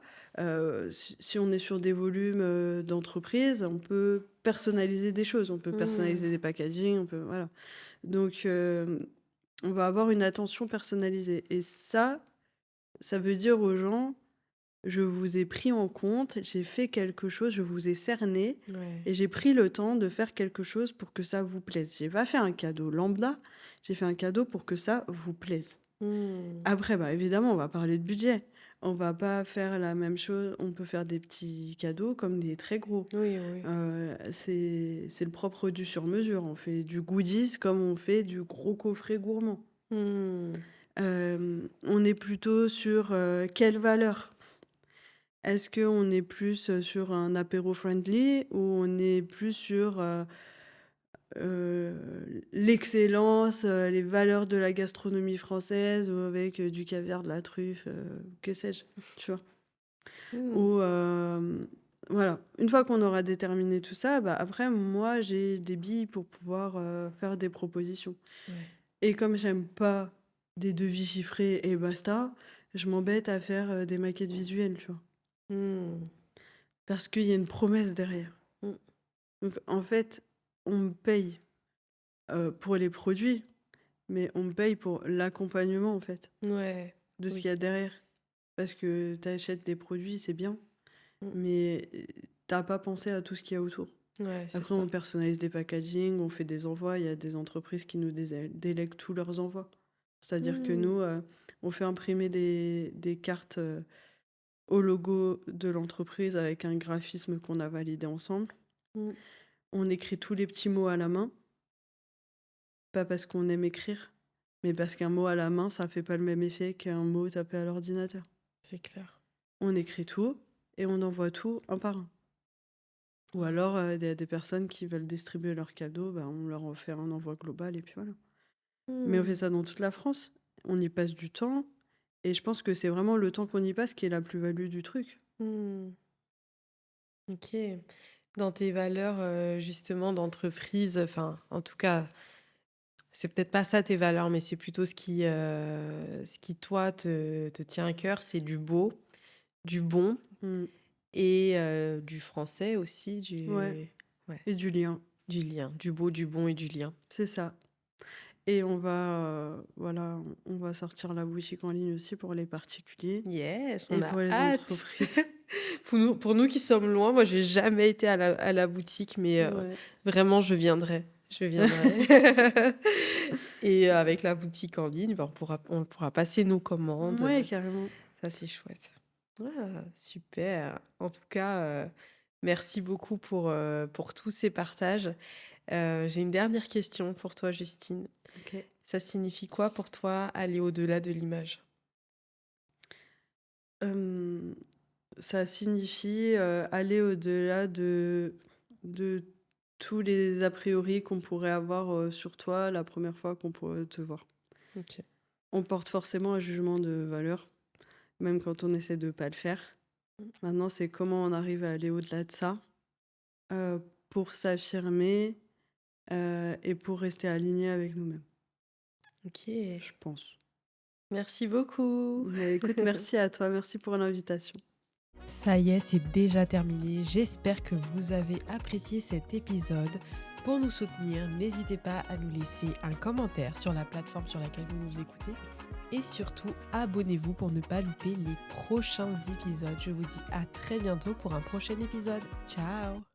Speaker 1: si on est sur des volumes, d'entreprise, on peut personnaliser des choses. On peut
Speaker 2: Mmh.
Speaker 1: personnaliser des packaging, on peut voilà. Donc on va avoir une attention personnalisée et ça veut dire aux gens: «Je vous ai pris en compte, j'ai fait quelque chose, je vous ai cerné
Speaker 2: Ouais.
Speaker 1: et j'ai pris le temps de faire quelque chose pour que ça vous plaise. J'ai pas fait un cadeau lambda, j'ai fait un cadeau pour que ça vous plaise».
Speaker 2: Mmh.
Speaker 1: Après, bah, évidemment, on va parler de budget. On va pas faire la même chose. On peut faire des petits cadeaux comme des très gros.
Speaker 2: Oui, oui.
Speaker 1: C'est le propre du sur-mesure. On fait du goodies comme on fait du gros coffret gourmand.
Speaker 2: Mmh.
Speaker 1: On est plutôt sur, quelle valeur? Est-ce qu'on est plus, sur un apéro friendly ou on est plus sur, l'excellence, les valeurs de la gastronomie française ou avec, du caviar, de la truffe, que sais-je, tu vois?
Speaker 2: Mmh.
Speaker 1: Ou, voilà. Une fois qu'on aura déterminé tout ça, bah, après moi j'ai des billes pour pouvoir, faire des propositions
Speaker 2: Ouais.
Speaker 1: et comme j'aime pas des devis chiffrés et basta, je m'embête à faire, des maquettes visuelles, tu vois?
Speaker 2: Mmh.
Speaker 1: Parce qu'il y a une promesse derrière.
Speaker 2: Mmh.
Speaker 1: Donc en fait, on me paye, pour les produits, mais on me paye pour l'accompagnement, en fait,
Speaker 2: Ouais.
Speaker 1: de ce
Speaker 2: Oui.
Speaker 1: qu'il y a derrière. Parce que tu achètes des produits, c'est bien,
Speaker 2: Mmh.
Speaker 1: mais tu pas pensé à tout ce qu'il y a autour.
Speaker 2: Ouais, c'est
Speaker 1: Après,
Speaker 2: ça.
Speaker 1: on personnalise des packaging, on fait des envois. Il y a des entreprises qui nous délèguent tous leurs envois. C'est-à-dire que
Speaker 2: Mmh.
Speaker 1: nous, on fait imprimer des cartes, au logo de l'entreprise avec un graphisme qu'on a validé ensemble.
Speaker 2: Mmh.
Speaker 1: On écrit tous les petits mots à la main, pas parce qu'on aime écrire, mais parce qu'un mot à la main, ça fait pas le même effet qu'un mot tapé à l'ordinateur.
Speaker 2: C'est clair.
Speaker 1: On écrit tout et on envoie tout un par un. Ou
Speaker 2: Ouais.
Speaker 1: alors, des personnes qui veulent distribuer leurs cadeaux, bah, on leur en fait un envoi global et puis voilà. Mais on fait
Speaker 2: Mmh.
Speaker 1: ça dans toute la France. On y passe du temps et je pense que c'est vraiment le temps qu'on y passe qui est la plus-value du truc.
Speaker 2: Mmh. OK. Dans tes valeurs, justement d'entreprise, enfin, en tout cas, c'est peut-être pas ça tes valeurs, mais c'est plutôt ce qui toi te tient à cœur, c'est du beau, du bon
Speaker 1: Mmh.
Speaker 2: et du français aussi,
Speaker 1: Ouais
Speaker 2: ouais,
Speaker 1: et du lien,
Speaker 2: du lien, du beau, du bon et du lien.
Speaker 1: c'est ça et on va, voilà, on va sortir la boutique en ligne aussi pour les particuliers
Speaker 2: Yes, on
Speaker 1: et
Speaker 2: a
Speaker 1: pour les
Speaker 2: hâte!
Speaker 1: entreprises.
Speaker 2: Pour nous qui sommes loin, moi j'ai jamais été à la boutique, mais
Speaker 1: Ouais.
Speaker 2: vraiment je viendrai et avec la boutique en ligne, bah, on pourra passer nos commandes,
Speaker 1: Ouais, carrément.
Speaker 2: ça c'est chouette. Ah super! En tout cas, merci beaucoup pour tous ces partages. J'ai une dernière question pour toi Justine.
Speaker 1: OK.
Speaker 2: Ça signifie quoi pour toi aller au-delà de l'image?
Speaker 1: Hem, Ça signifie, aller au-delà de tous les a priori qu'on pourrait avoir, sur toi la première fois qu'on pourrait te voir.
Speaker 2: OK.
Speaker 1: On porte forcément un jugement de valeur, même quand on essaie de pas le faire.
Speaker 2: Mmh.
Speaker 1: Maintenant, c'est comment on arrive à aller au-delà de ça, pour s'affirmer, et pour rester aligné avec nous-mêmes,
Speaker 2: OK.
Speaker 1: je pense.
Speaker 2: Merci beaucoup.
Speaker 1: Mais écoute, merci à toi, merci pour l'invitation.
Speaker 2: Ça y est, c'est déjà terminé. J'espère que vous avez apprécié cet épisode. Pour nous soutenir, n'hésitez pas à nous laisser un commentaire sur la plateforme sur laquelle vous nous écoutez. Et surtout, abonnez-vous pour ne pas louper les prochains épisodes. Je vous dis à très bientôt pour un prochain épisode. Ciao!